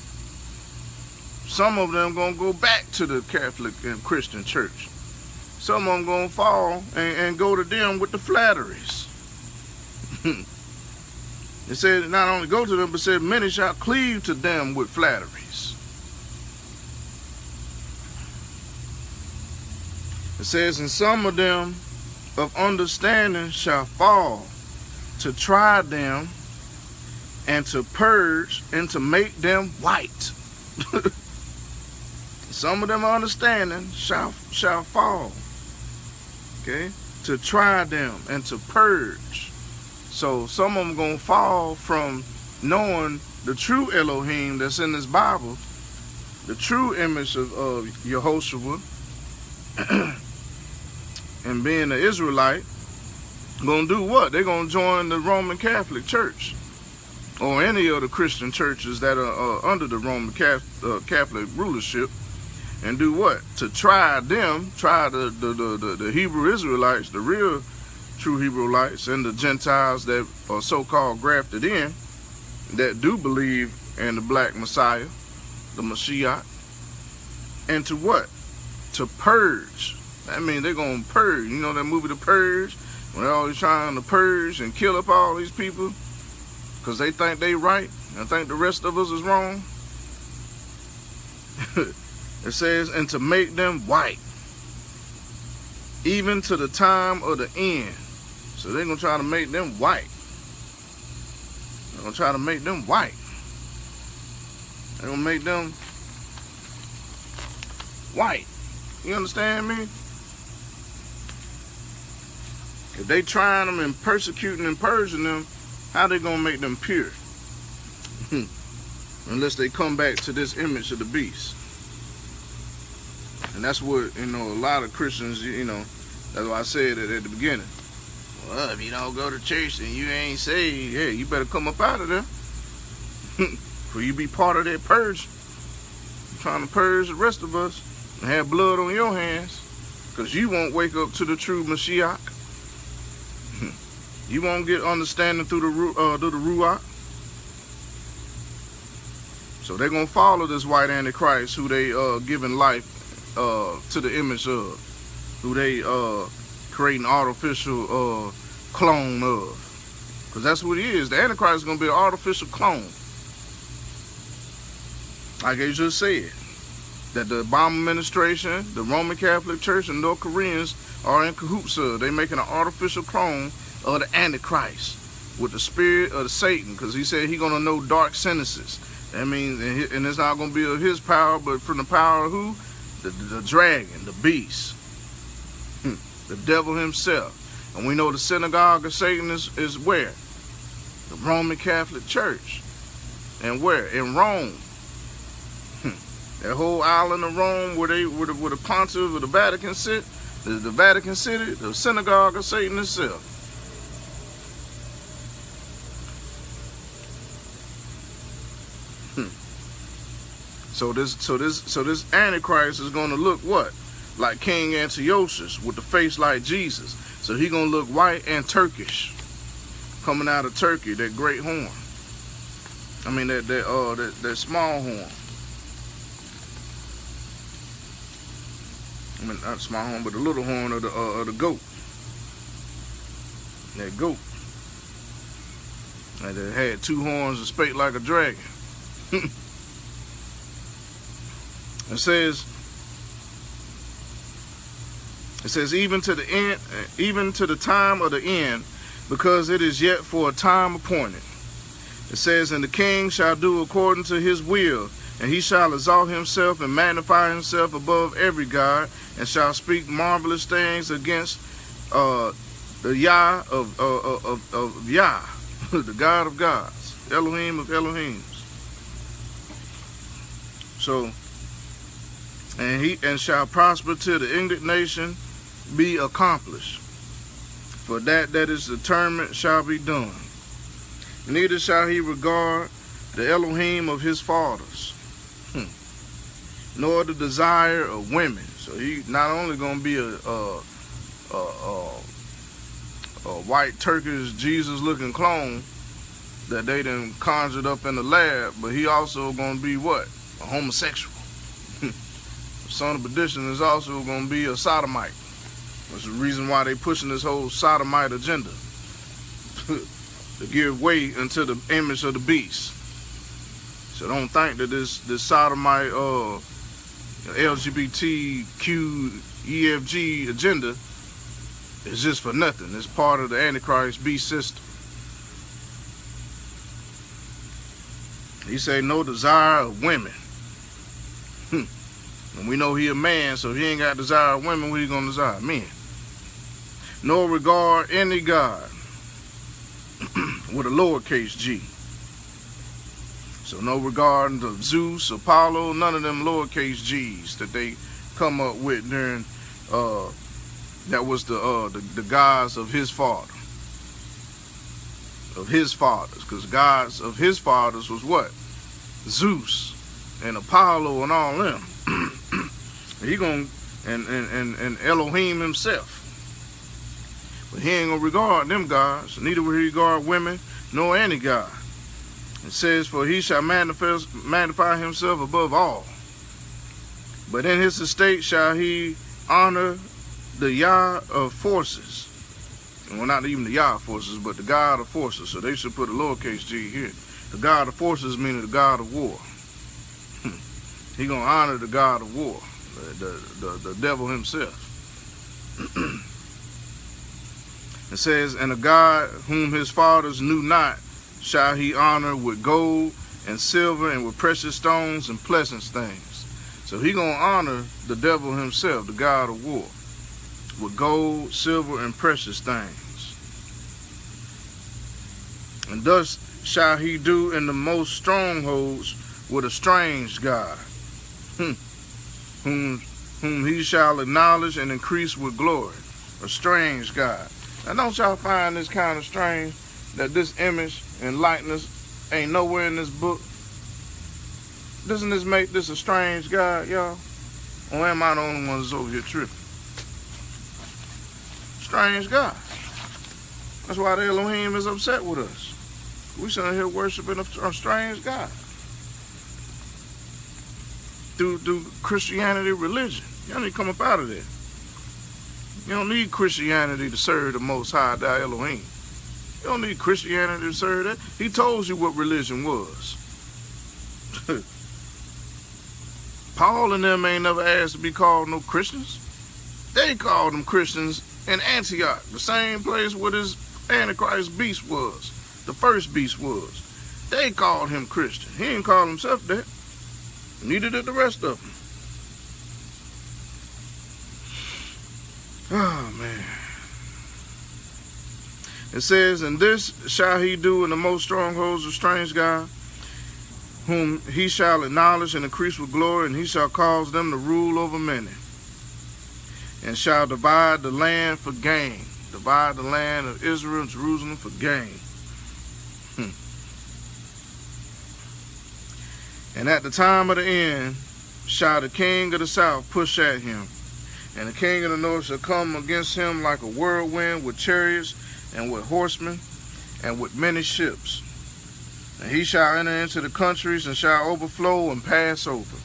some of them going to go back to the Catholic and Christian church. Some of them going to fall and go to them with the flatteries. It said not only go to them, but said many shall cleave to them with flatteries. It says, and some of them of understanding shall fall to try them and to purge and to make them white. Some of them understanding shall fall. Okay? To try them and to purge. So some of them going to fall from knowing the true Elohim that's in this Bible, the true image of Yehoshua, and being an Israelite, going to do what? They're going to join the Roman Catholic Church or any of the Christian churches that are under the Roman Catholic rulership, and do what? To try them, try the Hebrew Israelites, the real true Hebrewites, and the Gentiles that are so-called grafted in, that do believe in the black Messiah, the Mashiach, and to what? To purge That means they're going to purge. You know that movie The Purge? When they're always trying to purge and kill up all these people because they think they right and think the rest of us is wrong. It says, and to make them white, even to the time of the end. So they're going to try to make them white. They're going to try to make them white. They're going to make them white. You understand me? If they trying them and persecuting and purging them, how they going to make them pure? Unless they come back to this image of the beast. And that's what, you know, a lot of Christians, you know, that's why I said it at the beginning. Well, if you don't go to church and you ain't saved, yeah, you better come up out of there. For you be part of that purge. You're trying to purge the rest of us and have blood on your hands. Because you won't wake up to the true Mashiach. You won't get understanding through the Ruach. So they're going to follow this white Antichrist who they giving life to the image of, who they creating artificial clone of. Because that's what he is. The Antichrist is going to be an artificial clone. Like I just said, that the Obama administration, the Roman Catholic Church, and North Koreans are in cahoots of. They making an artificial clone of the Antichrist with the spirit of Satan, because he said he's going to know dark sentences. That means, and it's not going to be of his power, but from the power of who? The dragon, the beast, the devil himself. And we know the synagogue of Satan is where? The Roman Catholic Church. And where? In Rome. That whole island of Rome where the pontiff of the Vatican sit, the Vatican City, the synagogue of Satan itself. So this Antichrist is gonna look what? Like King Antiochus with the face like Jesus. So he gonna look white and Turkish, coming out of Turkey. That great horn. I mean that small horn. I mean not small horn, but the little horn of the goat. That goat. And it had two horns and spake like a dragon. It says even to the end, even to the time of the end, because it is yet for a time appointed. It says, and the king shall do according to his will, and he shall exalt himself and magnify himself above every god, and shall speak marvelous things against the Yah of Yah, the God of gods, Elohim of Elohims. So, and shall prosper till the indignation be accomplished. For that is determined shall be done. Neither shall he regard the Elohim of his fathers, nor the desire of women. So he not only gonna be a white Turkish Jesus-looking clone that they done conjured up in the lab, but he also gonna be what? A homosexual. Son of perdition is also going to be a sodomite. That's the reason why they pushing this whole sodomite agenda. To give way unto the image of the beast. So don't think that this sodomite LGBTQ EFG agenda is just for nothing. It's part of the Antichrist beast system. He say no desire of women. And we know he a man, so he ain't got desire of women. What he gonna desire? Men. Nor regard any god with a lowercase g. So no regard to Zeus, Apollo, none of them lowercase g's that they come up with during that was the gods of his father. Of his fathers, because gods of his fathers was what? Zeus and Apollo and all them. He gonna and Elohim himself. But he ain't gonna regard them gods, neither will he regard women nor any god. It says, for he shall magnify himself above all. But in his estate shall he honor the Yah of forces. Well, not even the Yah of forces, but the God of forces. So they should put a lowercase g here. The God of forces meaning the God of war. He gonna honor the God of war, the devil himself. It says, and a God whom his fathers knew not shall he honor with gold and silver and with precious stones and pleasant things. So he gonna honor the devil himself, the God of war, with gold, silver, and precious things. And thus shall he do in the most strongholds with a strange God, whom he shall acknowledge and increase with glory. A strange God. Now don't y'all find this kind of strange that this image and likeness ain't nowhere in this book? Doesn't this make this a strange God, y'all? Or am I the only one that's over here tripping? Strange God. That's why the Elohim is upset with us. We sitting here worshiping a strange God. Through Christianity religion. Y'all need to come up out of there. You don't need Christianity to serve the Most High, the Elohim. You don't need Christianity to serve that. He told you what religion was. Paul and them ain't never asked to be called no Christians. They called them Christians in Antioch, the same place where this Antichrist beast was, the first beast was. They called him Christian. He didn't call himself that. Neither did the rest of them. Oh, man. It says, and this shall he do in the most strongholds of strange God, whom he shall acknowledge and increase with glory, and he shall cause them to rule over many, and shall divide the land for gain. Divide the land of Israel and Jerusalem for gain. And at the time of the end shall the king of the south push at him, and the king of the north shall come against him like a whirlwind with chariots and with horsemen and with many ships. And he shall enter into the countries and shall overflow and pass over.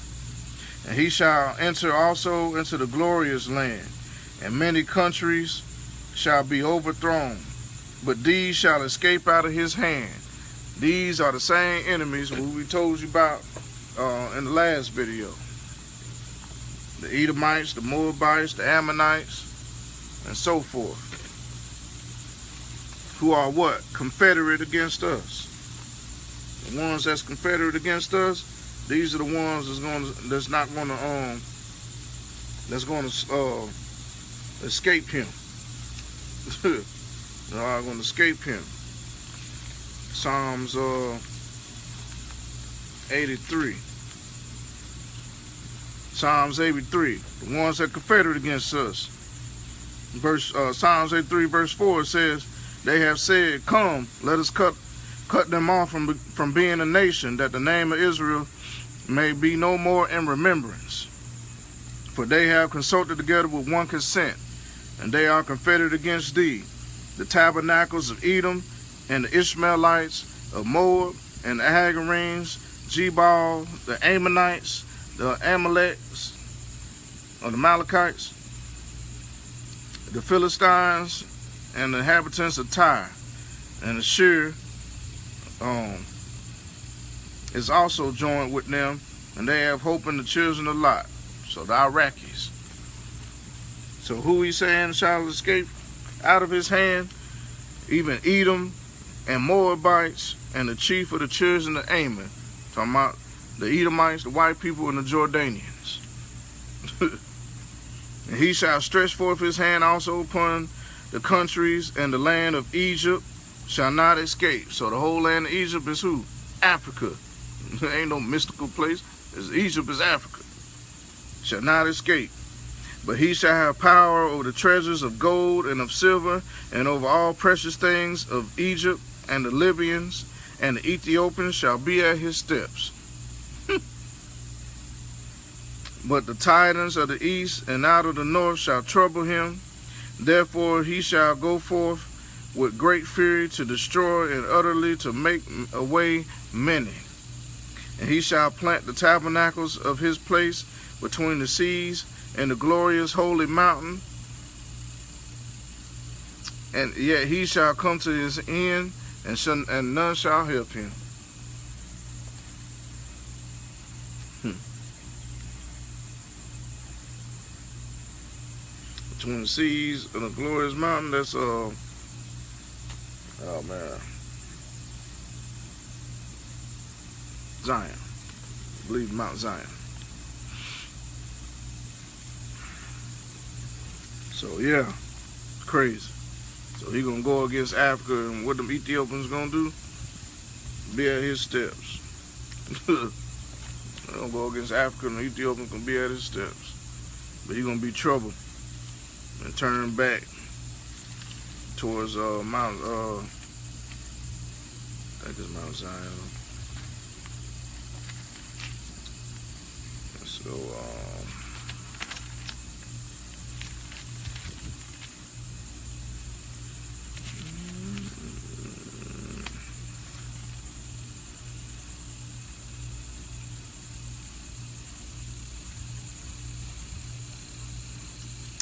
And he shall enter also into the glorious land, and many countries shall be overthrown, but these shall escape out of his hand. These are the same enemies we told you about in the last video. The Edomites, the Moabites, the Ammonites, and so forth. Who are what? Confederate against us. The ones that's confederate against us, these are the ones that's going to escape him. They are going to escape him. Psalms 83. Psalms 83. The ones that confederate against us. Psalms 83 verse 4 says, they have said, come, let us cut them off from being a nation, that the name of Israel may be no more in remembrance. For they have consulted together with one consent, and they are confederate against thee, the tabernacles of Edom, and the Ishmaelites of Moab, and the Hagarenes, Jebal, the Ammonites, the Amaleks, or the Amalekites, the Philistines, and the inhabitants of Tyre, and Ashur is also joined with them, and they have hope in the children of Lot. So the Iraqis. So who he's saying shall escape out of his hand? Even Edom and Moabites and the chief of the children of Ammon. Talking about the Edomites, the white people, and the Jordanians. And he shall stretch forth his hand also upon the countries, and the land of Egypt shall not escape. So the whole land of Egypt is who? Africa. There ain't no mystical place. Egypt is Africa. Shall not escape. But he shall have power over the treasures of gold and of silver, and over all precious things of Egypt, and the Libyans and the Ethiopians shall be at his steps. But the titans of the east and out of the north shall trouble him. Therefore he shall go forth with great fury to destroy and utterly to make away many. And he shall plant the tabernacles of his place between the seas and the glorious holy mountain, and yet he shall come to his end, and none shall help him. Between the seas and the glorious mountain, that's oh man, Zion. I believe Mount Zion. So yeah, crazy. So he gonna go against Africa, and what them Ethiopians gonna do? Be at his steps. They gonna go against Africa, and the Ethiopians gonna be at his steps. But he gonna be trouble and turn back towards Mount I think it's Mount Zion. So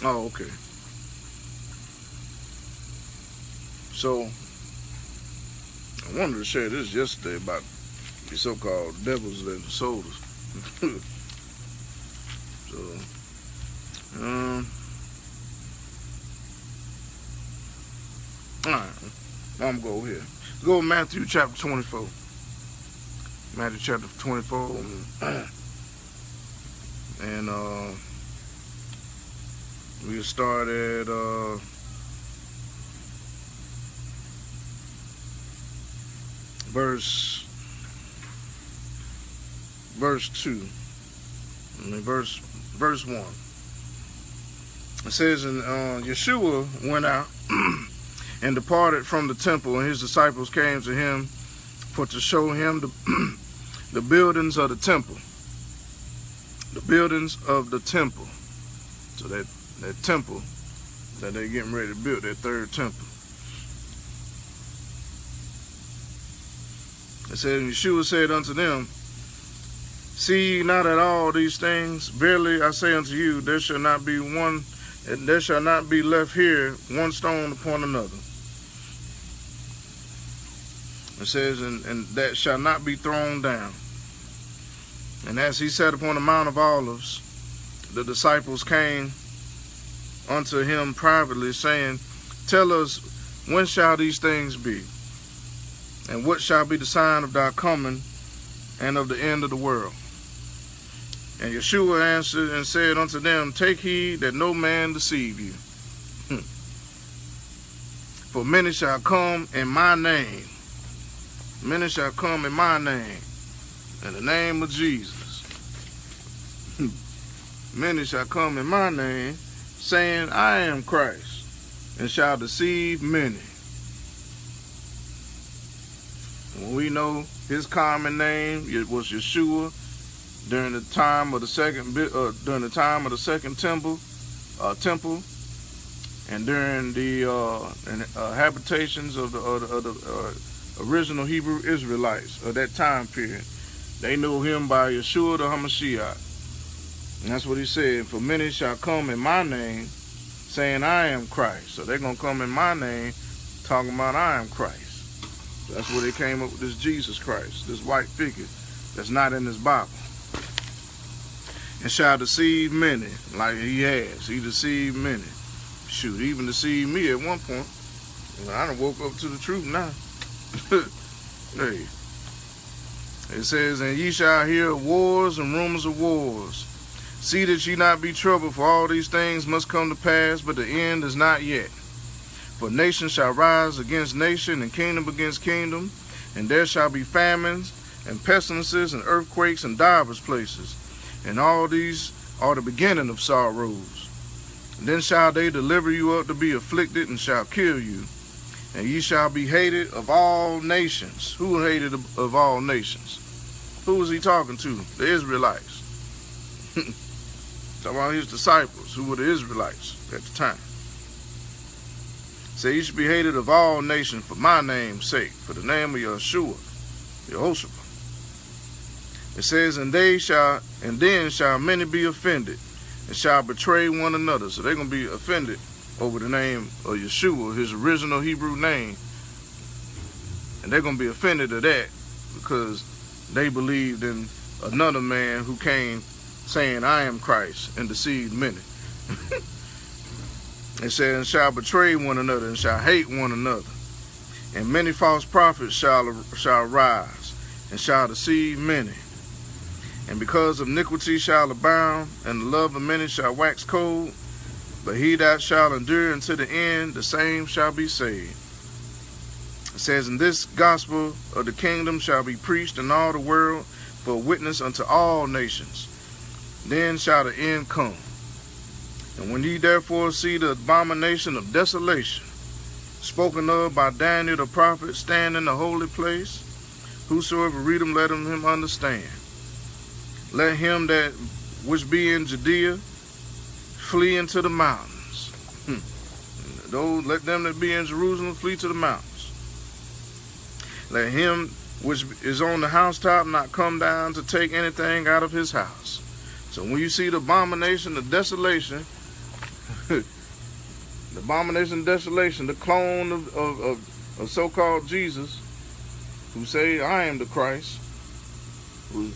oh, okay. So I wanted to share this yesterday about the so-called devils that sold us. So, all right, I'm gonna go here. Let's go to Matthew chapter 24. Matthew chapter 24, and we'll start at verse 2. I mean, verse 1. It says, and Yeshua went out and departed from the temple, and his disciples came to him for to show him the buildings of the temple. The buildings of the temple. So that temple that they're getting ready to build, that third temple. It said, and Yeshua said unto them, see ye not at all these things? Verily I say unto you, there shall not be left here one stone upon another. It says, and that shall not be thrown down. And as he sat upon the Mount of Olives, the disciples came unto him privately, saying, tell us, when shall these things be? And what shall be the sign of thy coming and of the end of the world? And Yeshua answered and said unto them, take heed that no man deceive you. For many shall come in my name. Many shall come in my name, in the name of Jesus. Many shall come in my name, saying, I am Christ, and shall deceive many. When we know his common name, it was Yeshua during the time of the second temple, and during the habitations of the original Hebrew Israelites of that time period. They knew him by Yeshua the HaMashiach. And that's what he said, for many shall come in my name, saying, I am Christ. So they're going to come in my name, talking about I am Christ. So that's where they came up with this Jesus Christ, this white figure that's not in this Bible. And shall deceive many, like he has. He deceived many. Shoot, he even deceived me at one point. I done woke up to the truth now. Hey. It says, and ye shall hear of wars and rumors of wars. See that ye not be troubled, for all these things must come to pass, but the end is not yet. For nation shall rise against nation, and kingdom against kingdom, and there shall be famines, and pestilences, and earthquakes in divers places. And all these are the beginning of sorrows. And then shall they deliver you up to be afflicted, and shall kill you. And ye shall be hated of all nations. Who hated of all nations? Who was he talking to? The Israelites. Talking about his disciples, who were the Israelites at the time. Say, ye should be hated of all nations for my name's sake, for the name of Yeshua, Yehoshua. It says, and then shall many be offended, and shall betray one another. So they're going to be offended over the name of Yeshua, his original Hebrew name. And they're going to be offended at that because they believed in another man who came saying, I am Christ, and deceived many. It says, and shall betray one another, and shall hate one another. And many false prophets shall rise, and shall deceive many. And because of iniquity shall abound, and the love of many shall wax cold. But he that shall endure unto the end, the same shall be saved. It says, and this gospel of the kingdom shall be preached in all the world for a witness unto all nations. Then shall the end come. And when ye therefore see the abomination of desolation, spoken of by Daniel the prophet, stand in the holy place, whosoever read them, let him understand. Let him that which be in Judea flee into the mountains. Let them that be in Jerusalem flee to the mountains. Let him which is on the housetop not come down to take anything out of his house. So when you see the abomination of desolation, the abomination of desolation, the clone of so-called Jesus, who say, I am the Christ, who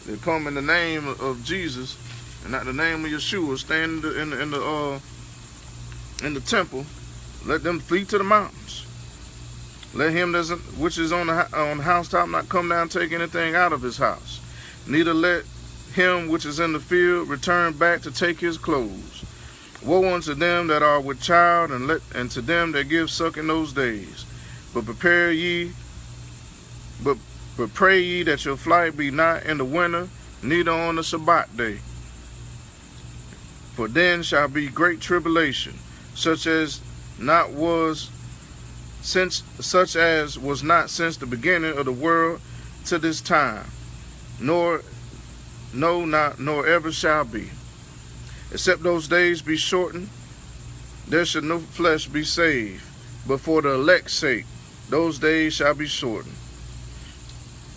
they come in the name of Jesus and not the name of Yeshua, stand in the temple, let them flee to the mountains. Let him which is on the housetop not come down and take anything out of his house. Neither let him which is in the field return back to take his clothes. Woe unto them that are with child, and to them that give suck in those days. But pray ye that your flight be not in the winter, neither on the Sabbath day. For then shall be great tribulation, such as was not since the beginning of the world to this time, nor ever shall be. Except those days be shortened, there shall no flesh be saved, but for the elect's sake those days shall be shortened.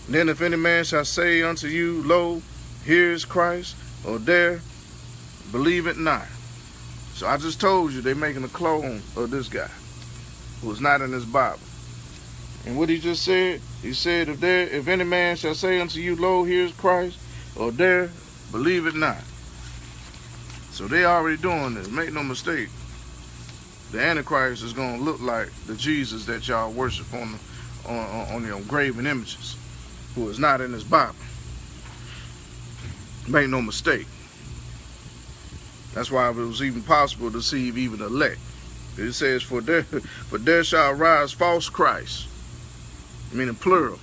Then if any man shall say unto you, Lo, here is Christ, or there, believe it not. So I just told you they're making a clone of this guy who is not in this Bible. And what he just said, he said, if any man shall say unto you, Lo, here is Christ, or there, believe it not. So they already doing this. Make no mistake. The Antichrist is going to look like the Jesus that y'all worship on your graven images, who is not in this Bible. Make no mistake. That's why it was even possible to deceive even the elect. It says, for there shall arise false Christs, meaning plural,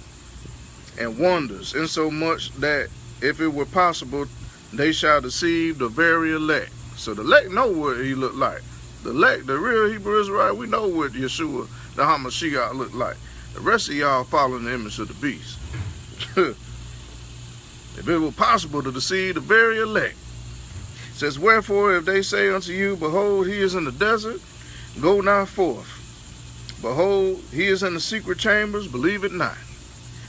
and wonders, insomuch that if it were possible, they shall deceive the very elect. So the elect know what he looked like. The elect, the real Hebrew Israelite, we know what Yeshua, the Hamashiach, looked like. The rest of y'all follow the image of the beast. If it were possible to deceive the very elect. It says, wherefore, if they say unto you, behold, he is in the desert, go not forth. Behold, he is in the secret chambers, believe it not.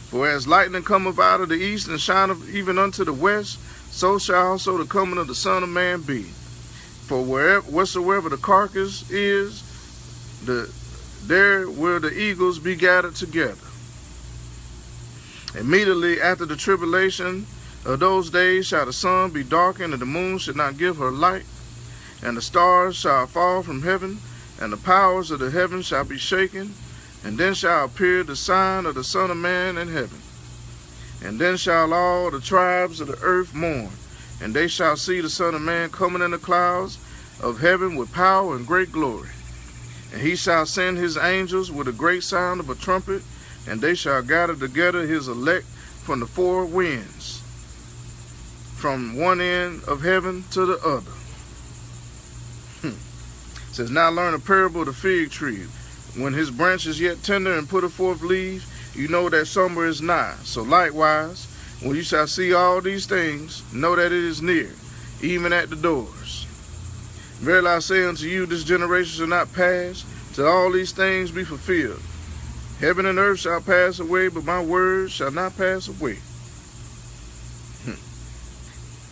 For as lightning cometh out of the east and shineth even unto the west, so shall also the coming of the Son of Man be. For whatsoever the carcass is, there will the eagles be gathered together. Immediately after the tribulation of those days shall the sun be darkened, and the moon shall not give her light, and the stars shall fall from heaven, and the powers of the heaven shall be shaken. And then shall appear the sign of the Son of Man in heaven. And then shall all the tribes of the earth mourn, and they shall see the Son of Man coming in the clouds of heaven with power and great glory. And he shall send his angels with a great sound of a trumpet, and they shall gather together his elect from the four winds, from one end of heaven to the other. It says, now learn a parable of the fig tree. When his branch is yet tender and putteth forth leaves, you know that summer is nigh. So likewise, when you shall see all these things, know that it is near, even at the doors. Verily I say unto you, this generation shall not pass, till all these things be fulfilled. Heaven and earth shall pass away, but my words shall not pass away.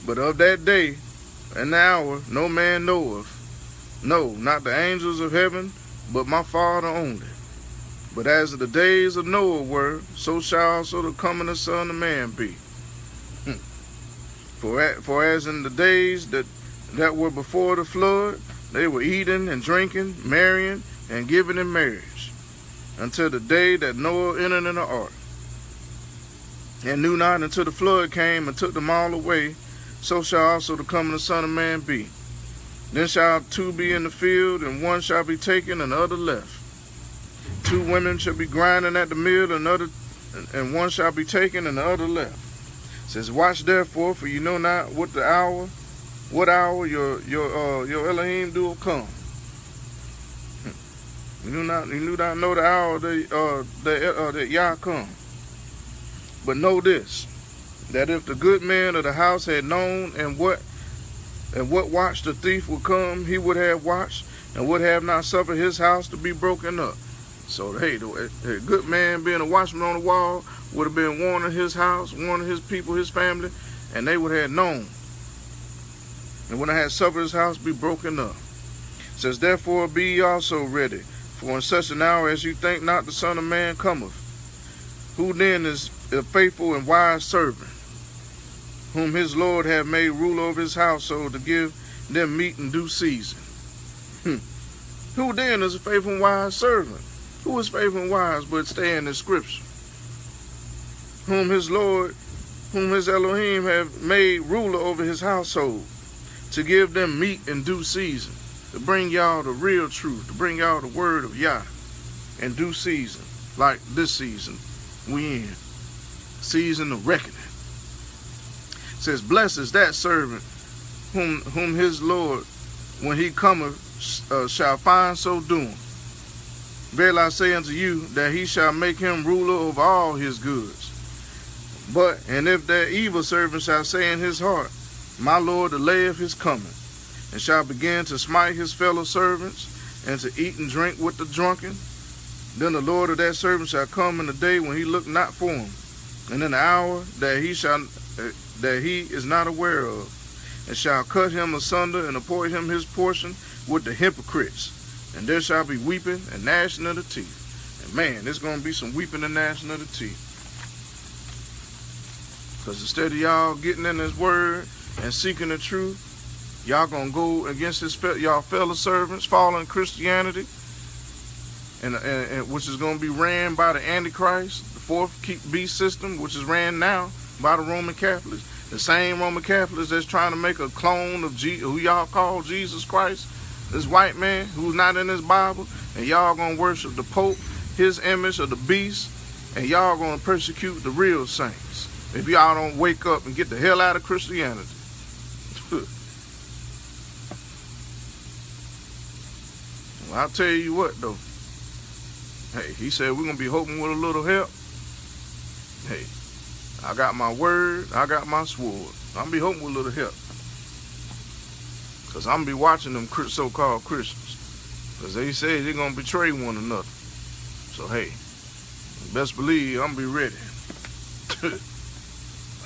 But of that day and the hour no man knoweth, No, not the angels of heaven, but my Father only. But as the days of Noah were, so shall also the coming of the Son of Man be. For as in the days that were before the flood, they were eating and drinking, marrying, and giving in marriage, until the day that Noah entered in the ark, and knew not until the flood came and took them all away, so shall also the coming of the Son of Man be. Then shall two be in the field, and one shall be taken and the other left. Two women shall be grinding at the mill, and one shall be taken and the other left. It says, watch therefore, for you know not what hour your Elohim do come. You do not know the hour that Yah come. But know this, that if the good man of the house had known and what watch the thief would come, he would have watched and would have not suffered his house to be broken up. So, hey, the good man being a watchman on the wall would have been warning his house, warning his people, his family, and they would have known. And when I had suffered his house be broken up. It says, therefore be ye also ready, for in such an hour as you think not the Son of Man cometh. Who then is a faithful and wise servant, whom his Lord hath made ruler over his household to give them meat in due season? Who then is a faithful and wise servant? Who is faithful and wise but stay in the scripture? Whom his Elohim have made ruler over his household, to give them meat in due season, to bring y'all the real truth, to bring y'all the word of Yah in due season, like this season we in, season of reckoning. It says, blessed is that servant whom his Lord, when he cometh, shall find so doing. Verily I say unto you, that he shall make him ruler over all his goods. And if that evil servant shall say in his heart, my Lord delayeth his coming, and shall begin to smite his fellow servants, and to eat and drink with the drunken, then the Lord of that servant shall come in the day when he look not for him, and in the hour that he is not aware of, and shall cut him asunder, and appoint him his portion with the hypocrites. And there shall be weeping and gnashing of the teeth. And man, there's going to be some weeping and gnashing of the teeth. Because instead of y'all getting in his word and seeking the truth, y'all going to go against y'all fellow servants, following Christianity, and which is going to be ran by the Antichrist, the fourth beast system, which is ran now by the Roman Catholics. The same Roman Catholics that's trying to make a clone of who y'all call Jesus Christ, this white man who's not in his Bible, and y'all gonna worship the Pope, his image of the beast, and y'all gonna persecute the real saints if y'all don't wake up and get the hell out of Christianity. Well, I'll tell you what though. Hey, he said we're gonna be hoping with a little help. Hey, I got my word, I got my sword. I'll be hoping with a little help. Because I'm going to be watching them so-called Christians. Because they say they're going to betray one another. So, hey, best believe I'm going to be ready.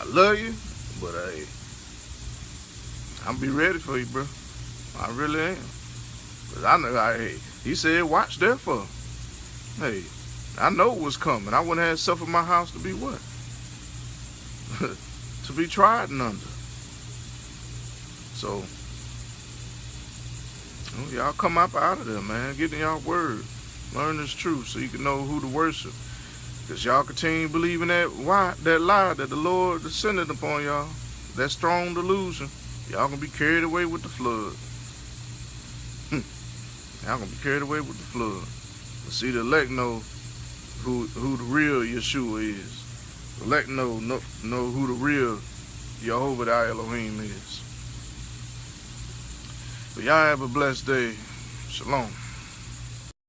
I love you, but hey, I'm going to be ready for you, bro. I really am. Because I know, he said, watch therefore. Hey, I know what's coming. I wouldn't have suffered my house to be what? To be trodden under. So, y'all come up out of there, man. Get in y'all word. Learn this truth so you can know who to worship. Because y'all continue believing that lie that the Lord descended upon y'all. That strong delusion. Y'all going to be carried away with the flood. Y'all going to be carried away with the flood. But see, the elect know who the real Yeshua is. The elect know who the real Jehovah the Elohim is. But y'all have a blessed day. Shalom.